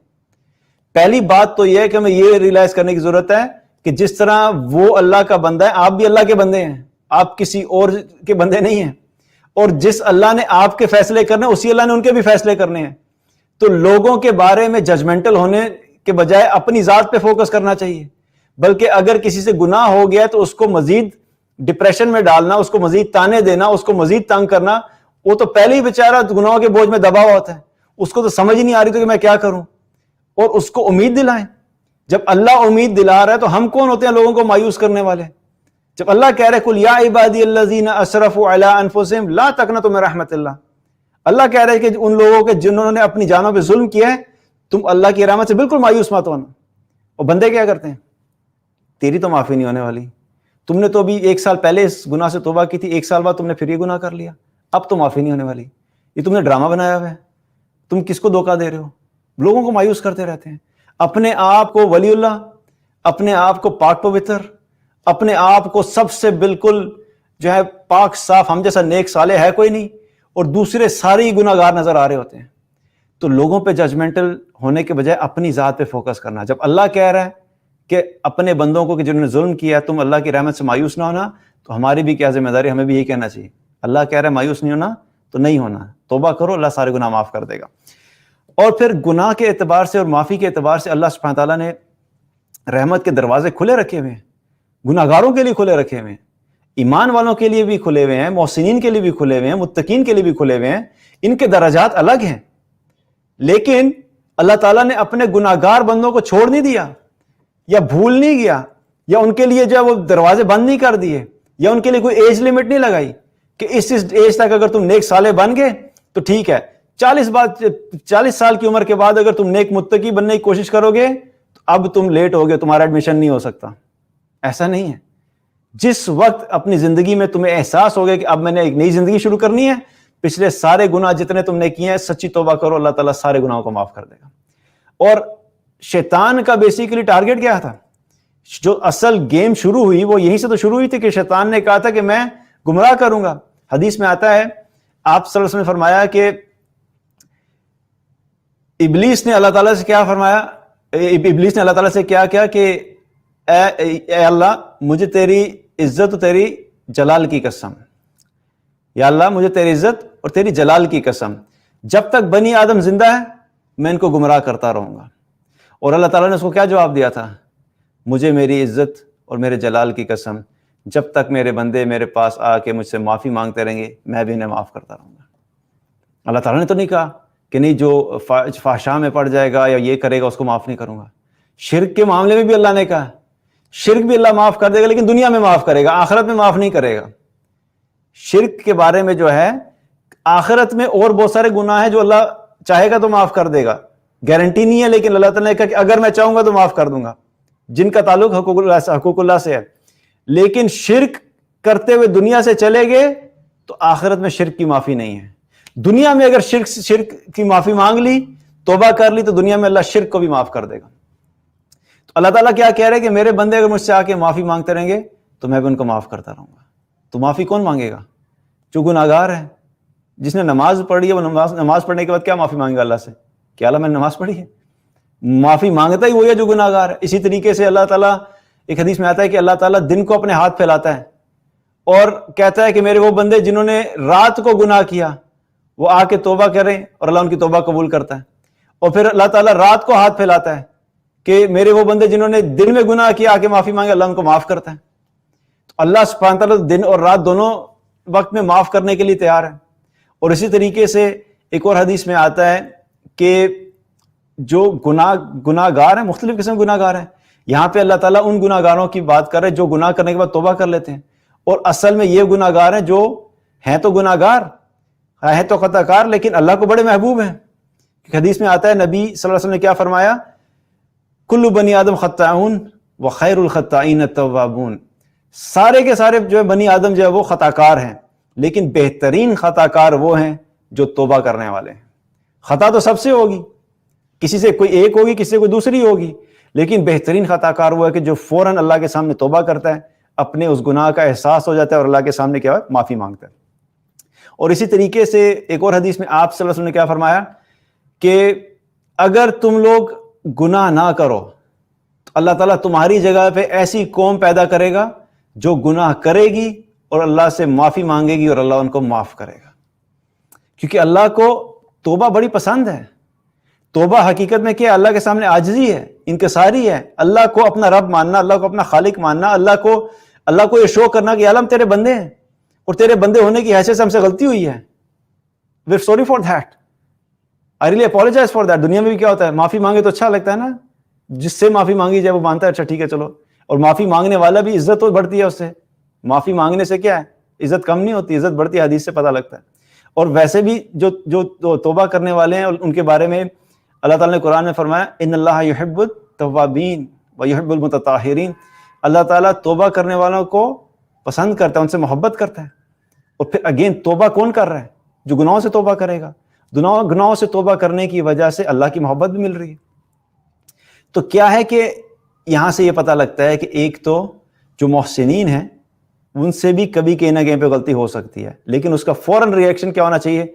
Speaker 2: پہلی بات تو یہ ہے کہ ہمیں یہ ریلائز کرنے کی ضرورت ہے کہ جس طرح وہ اللہ کا بندہ ہے آپ بھی اللہ کے بندے ہیں، آپ کسی اور کے بندے نہیں ہیں، اور جس اللہ نے آپ کے فیصلے کرنے اسی اللہ نے ان کے بھی فیصلے کرنے ہیں۔ تو لوگوں کے بارے میں ججمنٹل ہونے کے بجائے اپنی ذات پہ فوکس کرنا چاہیے، بلکہ اگر کسی سے گناہ ہو گیا تو اس کو مزید ڈپریشن میں ڈالنا، اس کو مزید تانے دینا، اس کو مزید تنگ کرنا، وہ تو پہلے ہی بیچارہ گناہوں کے بوجھ میں دبا ہوا ہوتا ہے، اس کو تو سمجھ ہی نہیں آ رہی تو کہ میں کیا کروں، اور اس کو امید دلائیں۔ جب اللہ امید دلا رہا ہے تو ہم کون ہوتے ہیں لوگوں کو مایوس کرنے والے؟ جب اللہ کہہ رہے قل یا عبادی الذین اسرفوا علی انفسہم لا تقنطوا من رحمت اللہ، اللہ کہہ رہے کہ ان لوگوں کے جنہوں نے اپنی جانوں پہ ظلم کیا ہے تم اللہ کی رحمت سے بالکل مایوس مت ہونا۔ اور بندے کیا کرتے ہیں، تیری تو معافی نہیں ہونے والی، تم نے تو ابھی 1 سال پہلے اس گناہ سے توبہ کی تھی، 1 سال بعد تم نے پھر یہ گناہ کر لیا، اب تو معافی نہیں ہونے والی، یہ تم نے ڈرامہ بنایا ہوا ہے، تم کس کو دھوکہ دے رہے ہو؟ لوگوں کو مایوس کرتے رہتے ہیں، اپنے آپ کو ولی اللہ، اپنے آپ کو پاک پوتر، اپنے آپ کو سب سے بالکل جو ہے پاک صاف، ہم جیسا نیک صالح ہے کوئی نہیں، اور دوسرے سارے ہی گناہ گار نظر آ رہے ہوتے ہیں۔ تو لوگوں پہ ججمنٹل ہونے کے بجائے اپنی ذات پہ فوکس کرنا۔ جب اللہ کہہ رہا ہے کہ اپنے بندوں کو کہ جنہوں نے ظلم کیا تم اللہ کی رحمت سے مایوس نہ ہونا، تو ہماری بھی کیا ذمہ داری، ہمیں بھی یہی کہنا چاہیے۔ اللہ کہہ رہا ہے مایوس نہیں ہونا تو نہیں ہونا، توبہ کرو، اللہ سارے گناہ معاف کر دے گا۔ اور پھر گناہ کے اعتبار سے اور معافی کے اعتبار سے اللہ سبحانہ تعالیٰ نے رحمت کے دروازے کھلے رکھے ہوئے ہیں، گناہ گاروں کے لیے کھلے رکھے ہوئے ہیں، ایمان والوں کے لیے بھی کھلے ہوئے ہیں، محسنین کے لیے بھی کھلے ہوئے ہیں، متقین کے لیے بھی کھلے ہوئے ہیں۔ ان کے درجات الگ ہیں، لیکن اللہ تعالیٰ نے اپنے گناہ گار بندوں کو چھوڑ نہیں دیا، یا بھول نہیں گیا، یا ان کے لیے جو ہے وہ دروازے بند نہیں کر دیے، یا ان کے لیے کوئی ایج لمٹ نہیں لگائی کہ اس ایج تک اگر تم نیک صالح بن گئے تو ٹھیک ہے، 40 سال کی عمر کے بعد اگر تم نیک متقی بننے کی کوشش کرو گے تو اب تم لیٹ ہو گئے، تمہارا ایڈمیشن نہیں ہو سکتا۔ ایسا نہیں ہے۔ جس وقت اپنی زندگی میں تمہیں احساس ہو گیا کہ اب میں نے ایک نئی زندگی شروع کرنی ہے، پچھلے سارے گناہ جتنے تم نے کیے ہیں سچی توبہ کرو، اللہ تعالیٰ سارے گناہوں کو معاف کر دے گا۔ اور شیطان کا بیسیکلی ٹارگٹ کیا تھا؟ جو اصل گیم شروع ہوئی وہ یہیں سے تو شروع ہوئی تھی کہ شیطان نے کہا تھا کہ میں گمراہ کروں گا۔ حدیث میں آتا ہے، آپ صلی اللہ علیہ وسلم نے فرمایا کہ ابلیس نے اللہ تعالیٰ سے کیا فرمایا، ابلیس نے اللہ تعالیٰ سے کیا کہ اے اللہ مجھے تیری عزت و تیری جلال کی قسم، یا اللہ مجھے تیری عزت اور تیری جلال کی قسم، جب تک بنی آدم زندہ ہے میں ان کو گمراہ کرتا رہوں گا۔ اور اللہ تعالیٰ نے اس کو کیا جواب دیا تھا؟ مجھے میری عزت اور میرے جلال کی قسم، جب تک میرے بندے میرے پاس آ کے مجھ سے معافی مانگتے رہیں گے میں بھی انہیں معاف کرتا رہوں گا۔ اللہ تعالیٰ نے تو نہیں کہا کہ نہیں جو فحشاء میں پڑ جائے گا یا یہ کرے گا اس کو معاف نہیں کروں گا۔ شرک کے معاملے میں بھی اللہ نے کہا شرک بھی اللہ معاف کر دے گا، لیکن دنیا میں معاف کرے گا، آخرت میں معاف نہیں کرے گا۔ شرک کے بارے میں جو ہے آخرت میں اور بہت سارے گناہ ہیں جو اللہ چاہے گا تو معاف کر دے گا، گارنٹی نہیں ہے، لیکن اللہ تعالیٰ نے کہا کہ اگر میں چاہوں گا تو معاف کر دوں گا، جن کا تعلق حقوق اللہ سے ہے۔ لیکن شرک کرتے ہوئے دنیا سے چلے گئے تو آخرت میں شرک کی معافی نہیں ہے۔ دنیا میں اگر شرک کی معافی مانگ لی، توبہ کر لی، تو دنیا میں اللہ شرک کو بھی معاف کر دے گا۔ تو اللہ تعالیٰ کیا کہہ رہے کہ میرے بندے اگر مجھ سے آ کے معافی مانگتے رہیں گے تو میں بھی ان کو معاف کرتا رہوں گا۔ تو معافی کون مانگے گا؟ جو گناہ گار ہے، جس نے نماز پڑھی ہے، وہ نماز پڑھنے کے بعد کیا معافی مانگے گا اللہ سے؟ کہ اللہ میں نے نماز پڑھی ہے؟ معافی مانگتا ہی وہی ہے جو گناہ گار ہے۔ اسی طریقے سے اللہ تعالیٰ، ایک حدیث میں آتا ہے کہ اللہ تعالیٰ دن کو اپنے ہاتھ پھیلاتا ہے اور کہتا ہے کہ میرے وہ بندے جنہوں نے رات کو گناہ کیا وہ آ کے توبہ کریں، اور اللہ ان کی توبہ قبول کرتا ہے۔ اور پھر اللہ تعالیٰ رات کو ہاتھ پھیلاتا ہے کہ میرے وہ بندے جنہوں نے دن میں گناہ کیا آ کے معافی مانگے، اللہ ان کو معاف کرتا ہے۔ تو اللہ سبحانہ تعالیٰ دن اور رات دونوں وقت میں معاف کرنے کے لیے تیار ہے۔ اور اسی طریقے سے ایک اور حدیث میں آتا ہے کہ جو گناہ گار ہیں، مختلف قسم کے گناہ گار ہیں، یہاں پہ اللہ تعالیٰ ان گناہ گاروں کی بات کر رہے جو گناہ کرنے کے بعد توبہ کر لیتے ہیں، اور اصل میں یہ گناہ گار ہیں جو ہیں تو گناہ گار، ہیں تو خطا کار، لیکن اللہ کو بڑے محبوب ہیں۔ حدیث میں آتا ہے نبی صلی اللہ علیہ وسلم نے کیا فرمایا، کل بنی آدم خطاؤن وخیر الخطائین التوابون، سارے کے سارے جو ہے بنی آدم جو ہے وہ خطا کار ہیں، لیکن بہترین خطا کار وہ ہیں جو توبہ کرنے والے ہیں۔ خطا تو سب سے ہوگی، کسی سے کوئی ایک ہوگی، کسی سے کوئی دوسری ہوگی، لیکن بہترین خطا کار وہ ہے کہ جو فوراً اللہ کے سامنے توبہ کرتا ہے، اپنے اس گناہ کا احساس ہو جاتا ہے اور اللہ کے سامنے کیا ہے معافی مانگتا ہے۔ اور اسی طریقے سے ایک اور حدیث میں آپ صلی اللہ علیہ وسلم نے کیا فرمایا کہ اگر تم لوگ گناہ نہ کرو تو اللہ تعالیٰ تمہاری جگہ پہ ایسی قوم پیدا کرے گا جو گناہ کرے گی اور اللہ سے معافی مانگے گی اور اللہ ان کو معاف کرے گا، کیونکہ اللہ کو توبہ بڑی پسند ہے۔ توبہ حقیقت میں کیا؟ اللہ کے سامنے عاجزی ہے، انکساری ہے، اللہ کو اپنا رب ماننا، اللہ کو اپنا خالق ماننا، اللہ کو یہ شو کرنا کہ عالم تیرے بندے ہیں اور تیرے بندے ہونے کی حیثیت سے ہم سے غلطی ہوئی ہے، we're sorry for that۔ I really apologize for that. دنیا میں بھی کیا ہوتا ہے, معافی مانگے تو اچھا لگتا ہے نا, جس سے معافی مانگی جائے وہ مانتا ہے اچھا ٹھیک ہے چلو, اور معافی مانگنے والا بھی عزت تو بڑھتی ہے اس سے. معافی مانگنے سے کیا ہے, عزت کم نہیں ہوتی, عزت بڑھتی ہے, حدیث سے پتہ لگتا ہے. اور ویسے بھی جو توبہ کرنے والے ہیں ان کے بارے میں اللہ تعالیٰ نے قرآن میں فرمایا ان اللہ یحب التوابین ویحب المتطہرین, اللہ تعالیٰ توبہ کرنے والوں کو پسند کرتا ہے, ان سے محبت کرتا ہے. اور پھر اگین توبہ کون کر رہا ہے, جو گناہوں سے توبہ کرے گا. گناہوں سے توبہ کرنے کی وجہ سے اللہ کی محبت بھی مل رہی ہے. تو کیا ہے کہ یہاں سے یہ پتہ لگتا ہے کہ ایک تو جو محسنین ہیں ان سے بھی کبھی کہیں نہ کہیں پہ غلطی ہو سکتی ہے, لیکن اس کا فوراً ریئیکشن کیا ہونا چاہیے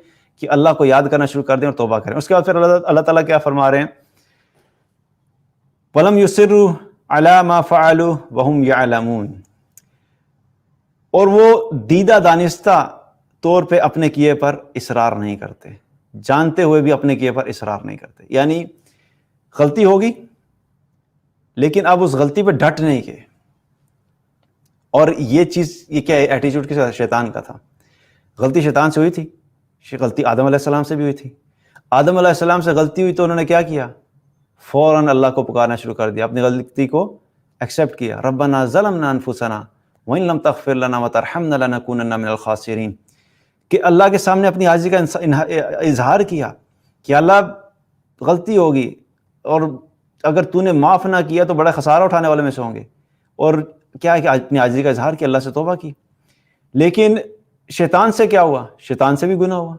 Speaker 2: کہ اللہ کو یاد کرنا شروع کر دیں اور توبہ کریں. اس کے بعد پھر اللہ تعالیٰ کیا فرما رہے ہیں, وَلَمْ يُصِرُّوا عَلَى مَا فَعَلُوا وَهُمْ يَعْلَمُونَ, اور وہ دیدہ دانستہ طور پہ اپنے کیے پر اصرار نہیں کرتے, جانتے ہوئے بھی اپنے کیے پر اصرار نہیں کرتے. یعنی غلطی ہوگی لیکن اب اس غلطی پہ ڈٹ نہیں گئے. اور یہ چیز, یہ کیا ایٹیٹیوڈ کس کا, شیطان کا تھا. غلطی شیطان سے ہوئی تھی, غلطی آدم علیہ السلام سے بھی ہوئی تھی. آدم علیہ السلام سے غلطی ہوئی تو انہوں نے کیا کیا, فوراً اللہ کو پکارنا شروع کر دیا, اپنی غلطی کو ایکسیپٹ کیا. ربنا ظلمنا انفسنا وان لم تغفر لنا وترحمنا لنکونن من الخاسرین, کہ اللہ کے سامنے اپنی عاجزی کا اظہار کیا کہ اللہ غلطی ہوگی, اور اگر تو نے معاف نہ کیا تو بڑا خسارہ اٹھانے والے میں سے ہوں گے. اور کیا ہے کہ اپنی عاجزی کا اظہار کیا, اللہ سے توبہ کی. لیکن شیطان سے کیا ہوا, شیطان سے بھی گناہ ہوا,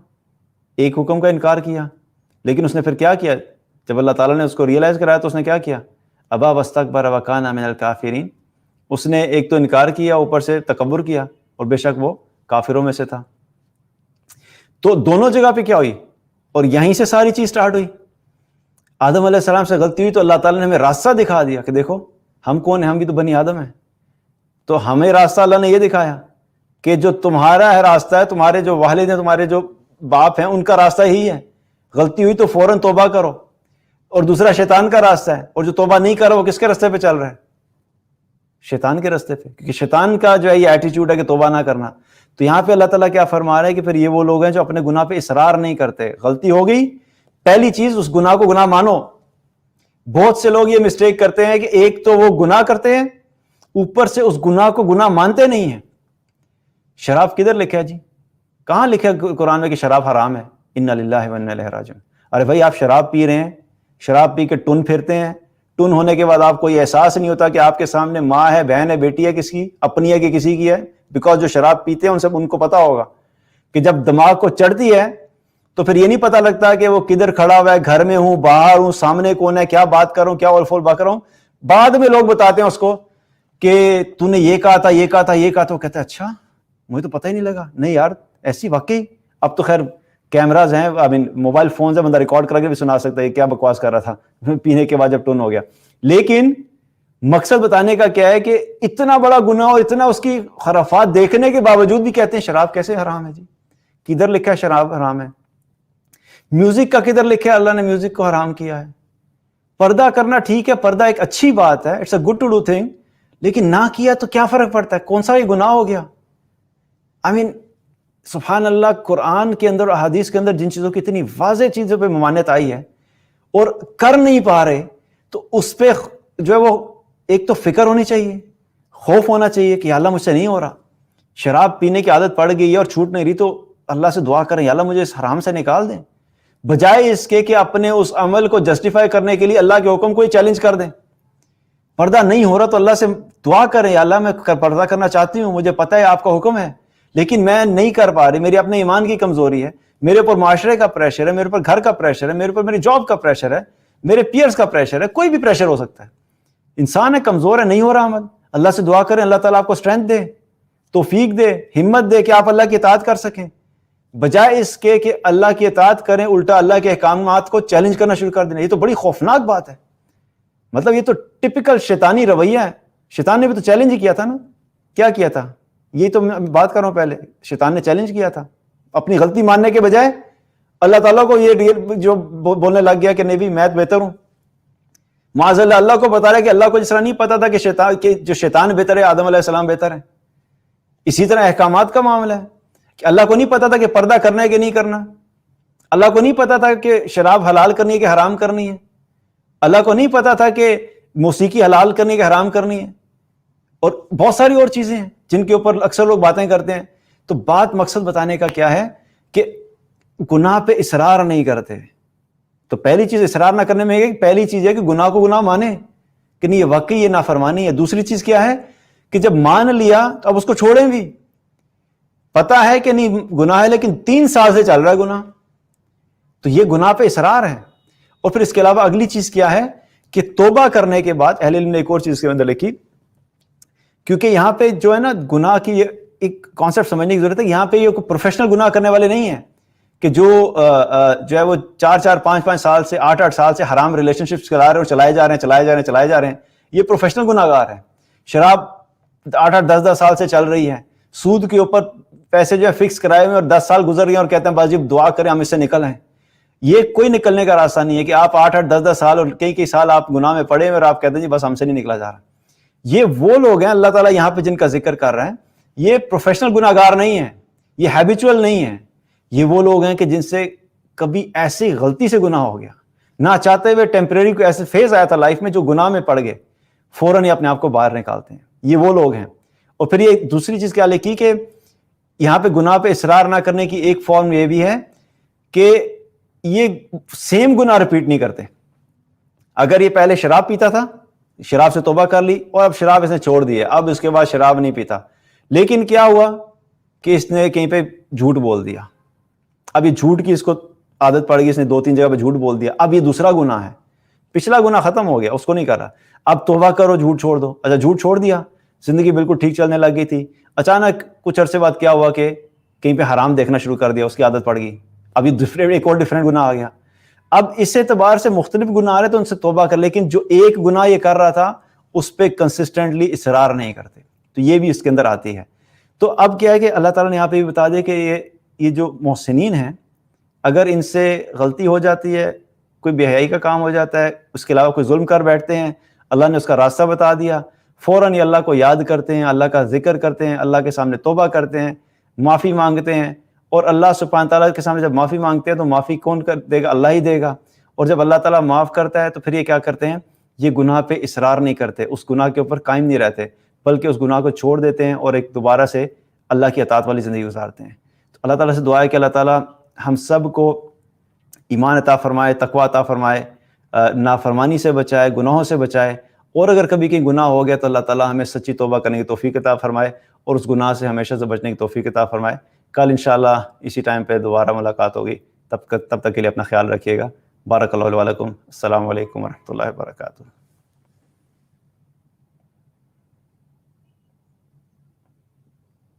Speaker 2: ایک حکم کا انکار کیا. لیکن اس نے پھر کیا کیا, جب اللہ تعالیٰ نے اس کو ریئلائز کرایا تو اس نے کیا کیا, ابا واستکبر وکان من الکافرین, اس نے ایک تو انکار کیا, اوپر سے تکبر کیا, اور بے شک وہ کافروں میں سے تھا. تو دونوں جگہ پہ کیا ہوئی, اور یہیں سے ساری چیز سٹارٹ ہوئی. آدم علیہ السلام سے غلطی ہوئی تو اللہ تعالیٰ نے ہمیں راستہ دکھا دیا کہ دیکھو ہم کون ہیں, ہم بھی تو بنی آدم ہیں. تو ہمیں راستہ اللہ نے یہ دکھایا کہ جو تمہارا ہے راستہ ہے, تمہارے جو والد ہیں, تمہارے جو باپ ہیں, ان کا راستہ ہی ہے. غلطی ہوئی تو فوراً توبہ کرو. اور دوسرا شیطان کا راستہ ہے, اور جو توبہ نہیں کرو وہ کس کے راستے پہ چل رہا ہے, شیطان کے راستے پہ, کیونکہ شیطان کا جو ہے یہ ایٹیٹیوڈ ہے کہ توبہ نہ کرنا. تو یہاں پہ اللہ تعالیٰ کیا فرما رہے ہیں کہ پھر یہ وہ لوگ ہیں جو اپنے گناہ پہ اصرار نہیں کرتے. غلطی ہو گئی, پہلی چیز اس گناہ کو گناہ مانو. بہت سے لوگ یہ مسٹیک کرتے ہیں کہ ایک تو وہ گناہ کرتے ہیں, اوپر سے اس گناہ کو گناہ مانتے نہیں ہیں. شراب کدھر لکھا ہے جی, کہاں لکھا ہے قرآن میں کہ شراب حرام ہے, انا للہ و انا الیہ راجعون. ارے بھائی آپ شراب پی رہے ہیں, شراب پی کے ٹن پھرتے ہیں, ٹن ہونے کے بعد آپ کو یہ احساس نہیں ہوتا کہ آپ کے سامنے ماں ہے, بہن ہے, بیٹی ہے, کس کی اپنی ہے کہ کسی کی ہے. بیکاز جو شراب پیتے ہیں ان کو پتا ہوگا کہ جب دماغ کو چڑھتی ہے تو پھر یہ نہیں پتا لگتا کہ وہ کدھر کھڑا ہوا ہے, گھر میں ہوں, باہر ہوں, سامنے کون ہے, کیا بات کروں, کیا اول فول بات کروں. بعد میں لوگ بتاتے ہیں اس کو کہ تو نے یہ کہا تھا, یہ کہا تھا, یہ کہا تھا. وہ کہتا ہے اچھا مجھے تو پتہ ہی نہیں لگا. نہیں یار ایسی واقعی, اب تو خیر کیمراز ہیں, موبائل فونز ہیں, بندہ ریکارڈ کر کے بھی سنا سکتا ہے کیا بکواس کر رہا تھا پینے کے بعد جب ٹون ہو گیا. لیکن مقصد بتانے کا کیا ہے کہ اتنا بڑا گناہ اور اتنا اس کی خرافات دیکھنے کے باوجود بھی کہتے ہیں شراب کیسے حرام ہے جی, کدھر لکھا ہے شراب حرام ہے. میوزک کا کدھر لکھا ہے اللہ نے میوزک کو حرام کیا ہے. پردہ کرنا ٹھیک ہے, پردہ ایک اچھی بات ہے, it's a good to do thing, لیکن نہ کیا تو کیا فرق پڑتا ہے, کون سا یہ گناہ ہو گیا. سبحان اللہ, قرآن کے اندر اور احادیث کے اندر جن چیزوں کی اتنی واضح چیزوں پہ ممانعت آئی ہے اور کر نہیں پا رہے, تو اس پہ جو ہے وہ ایک تو فکر ہونی چاہیے, خوف ہونا چاہیے کہ یا اللہ مجھ سے نہیں ہو رہا. شراب پینے کی عادت پڑ گئی ہے اور چھوٹ نہیں رہی تو اللہ سے دعا کریں یا اللہ مجھے اس حرام سے نکال دیں, بجائے اس کے کہ اپنے اس عمل کو جسٹیفائی کرنے کے لیے اللہ کے حکم کو ہی چیلنج کر دیں. پردہ نہیں ہو رہا تو اللہ سے دعا کریں یا اللہ میں پردہ کرنا چاہتی ہوں, مجھے پتہ ہے آپ کا حکم ہے لیکن میں نہیں کر پا رہی, میری اپنے ایمان کی کمزوری ہے, میرے اوپر معاشرے کا پریشر ہے, میرے اوپر گھر کا پریشر ہے, میرے اوپر میری جاب کا پریشر ہے, میرے پیئرز کا پریشر ہے, کوئی بھی پریشر ہو سکتا ہے. انسان ہے, کمزور ہے, نہیں ہو رہا عمل, اللہ سے دعا کریں اللہ تعالیٰ آپ کو اسٹرینتھ دے, توفیق دے, ہمت دے کہ آپ اللہ کی اطاعت کر سکیں, بجائے اس کے کہ اللہ کی اطاعت کریں الٹا اللہ کے احکامات کو چیلنج کرنا شروع کر دینا. یہ تو بڑی خوفناک بات ہے. مطلب یہ تو ٹپیکل شیطانی رویہ ہے. شیطان نے بھی تو چیلنج ہی کیا تھا نا, کیا کیا تھا, یہ تو میں بات کر رہا ہوں پہلے, شیطان نے چیلنج کیا تھا اپنی غلطی ماننے کے بجائے اللہ تعالیٰ کو یہ جو بولنے لگ گیا کہ نہیں بھی میں بہتر ہوں. معاذ اللہ, اللہ کو بتا رہا ہے کہ اللہ کو جس طرح نہیں پتا تھا کہ جو شیطان بہتر ہے آدم علیہ السلام بہتر ہے. اسی طرح احکامات کا معاملہ ہے کہ اللہ کو نہیں پتا تھا کہ پردہ کرنا ہے کہ نہیں کرنا. اللہ کو نہیں پتا تھا کہ شراب حلال کرنی ہے کہ حرام کرنی ہے. اللہ کو نہیں پتا تھا کہ موسیقی حلال کرنی ہے کہ حرام کرنی ہے. اور بہت ساری اور چیزیں ہیں جن کے اوپر اکثر لوگ باتیں کرتے ہیں. تو بات مقصد بتانے کا کیا ہے کہ گناہ پہ اصرار نہیں کرتے. تو پہلی چیز اصرار نہ کرنے میں ہے کہ پہلی چیز ہے کہ گناہ کو گناہ مانے کہ نہیں یہ واقعی یہ نافرمانی ہے. دوسری چیز کیا ہے کہ جب مان لیا تو اب اس کو چھوڑیں بھی. پتا ہے کہ نہیں گناہ ہے لیکن 3 سال سے چل رہا ہے گناہ, تو یہ گناہ پہ اصرار ہے. اور پھر اس کے علاوہ اگلی چیز کیا ہے کہ توبہ کرنے کے بعد اہل علم نے ایک اور چیز کے اندر لکھی, کیونکہ یہاں پہ جو ہے نا گناہ کی ایک کانسیپٹ سمجھنے کی ضرورت ہے. یہاں پہ یہ کوئی پروفیشنل گناہ کرنے والے نہیں ہیں کہ جو ہے وہ 4 5 سال سے 8 سال سے حرام ریلیشن شپس کرا رہے ہیں اور چلائے جا رہے ہیں. یہ پروفیشنل گناہ گار ہیں. شراب 8 10 سال سے چل رہی ہے. سود کے اوپر پیسے جو ہے فکس کرائے ہوئے اور 10 سال گزر گئے اور کہتے ہیں بس جی دعا کریں ہم اس سے نکل آئیں. یہ کوئی نکلنے کا راستہ نہیں ہے کہ آپ 8 10 سال اور کئی سال آپ گناہ میں پڑے ہوئے اور آپ کہتے ہیں جی بس ہم سے نہیں نکلا جا رہا. یہ وہ لوگ ہیں اللہ تعالیٰ یہاں پہ جن کا ذکر کر رہا ہے, یہ پروفیشنل گناہ گار نہیں ہیں, یہ ہیبیچول نہیں ہیں. یہ وہ لوگ ہیں کہ جن سے کبھی ایسی غلطی سے گناہ ہو گیا, نہ چاہتے ہوئے ٹیمپریری کوئی ایسے فیز آیا تھا لائف میں جو گناہ میں پڑ گئے, فوراً یہ اپنے آپ کو باہر نکالتے ہیں. یہ وہ لوگ ہیں. اور پھر یہ دوسری چیز کیا لکھی کہ یہاں پہ گناہ پہ اصرار نہ کرنے کی ایک فارم یہ بھی ہے کہ یہ سیم گناہ ریپیٹ نہیں کرتے. اگر یہ پہلے شراب پیتا تھا, شراب سے توبہ کر لی اور اب شراب اس نے چھوڑ دی ہے, اب اس کے بعد شراب نہیں پیتا, لیکن کیا ہوا کہ اس نے کہیں پہ جھوٹ بول دیا. اب یہ جھوٹ کی اس کو عادت پڑ گئی, اس نے 2 3 جگہ پہ جھوٹ بول دیا. اب یہ دوسرا گناہ ہے, پچھلا گناہ ختم ہو گیا, اس کو نہیں کر رہا. اب توبہ کرو, جھوٹ چھوڑ دو. اچھا جھوٹ چھوڑ دیا, زندگی بالکل ٹھیک چلنے لگ گئی تھی, اچانک کچھ عرصے بعد کیا ہوا کہ کہیں پہ حرام دیکھنا شروع کر دیا, اس کی عادت پڑ گئی. اب یہ ایک اور ڈفرینٹ گناہ آ گیا. اب اس اعتبار سے مختلف گناہ آ رہے تو ان سے توبہ کر, لیکن جو ایک گناہ یہ کر رہا تھا اس پہ کنسسٹنٹلی اصرار نہیں کرتے. تو یہ بھی اس کے اندر آتی ہے. تو اب کیا ہے کہ اللہ تعالیٰ نے یہاں پہ بھی بتا دے کہ یہ جو محسنین ہیں, اگر ان سے غلطی ہو جاتی ہے, کوئی بے حیائی کا کام ہو جاتا ہے, اس کے علاوہ کوئی ظلم کر بیٹھتے ہیں, اللہ نے اس کا راستہ بتا دیا, فوراً یہ اللہ کو یاد کرتے ہیں, اللہ کا ذکر کرتے ہیں, اللہ کے سامنے توبہ کرتے ہیں, معافی مانگتے ہیں. اور اللہ سبحانہ تعالیٰ کے سامنے جب معافی مانگتے ہیں تو معافی کون کر دے گا؟ اللہ ہی دے گا. اور جب اللہ تعالیٰ معاف کرتا ہے تو پھر یہ کیا کرتے ہیں, یہ گناہ پہ اصرار نہیں کرتے, اس گناہ کے اوپر قائم نہیں رہتے, بلکہ اس گناہ کو چھوڑ دیتے ہیں اور ایک دوبارہ سے اللہ کی اطاعت والی زندگی گزارتے ہیں. تو اللہ تعالیٰ سے دعا ہے کہ اللہ تعالیٰ ہم سب کو ایمان عطا فرمائے, تقویٰ عطا فرمائے, نافرمانی سے بچائے, گناہوں سے بچائے. اور اگر کبھی کہیں گناہ ہو گیا تو اللہ تعالیٰ ہمیں سچی توبہ کرنے کی توفیق عطا فرمائے اور اس گناہ سے ہمیشہ سے بچنے کی توفیق عطا فرمائے. کل انشاءاللہ اسی ٹائم پہ دوبارہ ملاقات ہوگی. تب تک کے لیے اپنا خیال رکھیے گا. بارک اللہ علیکم. السلام علیکم ورحمۃ اللہ وبرکاتہ.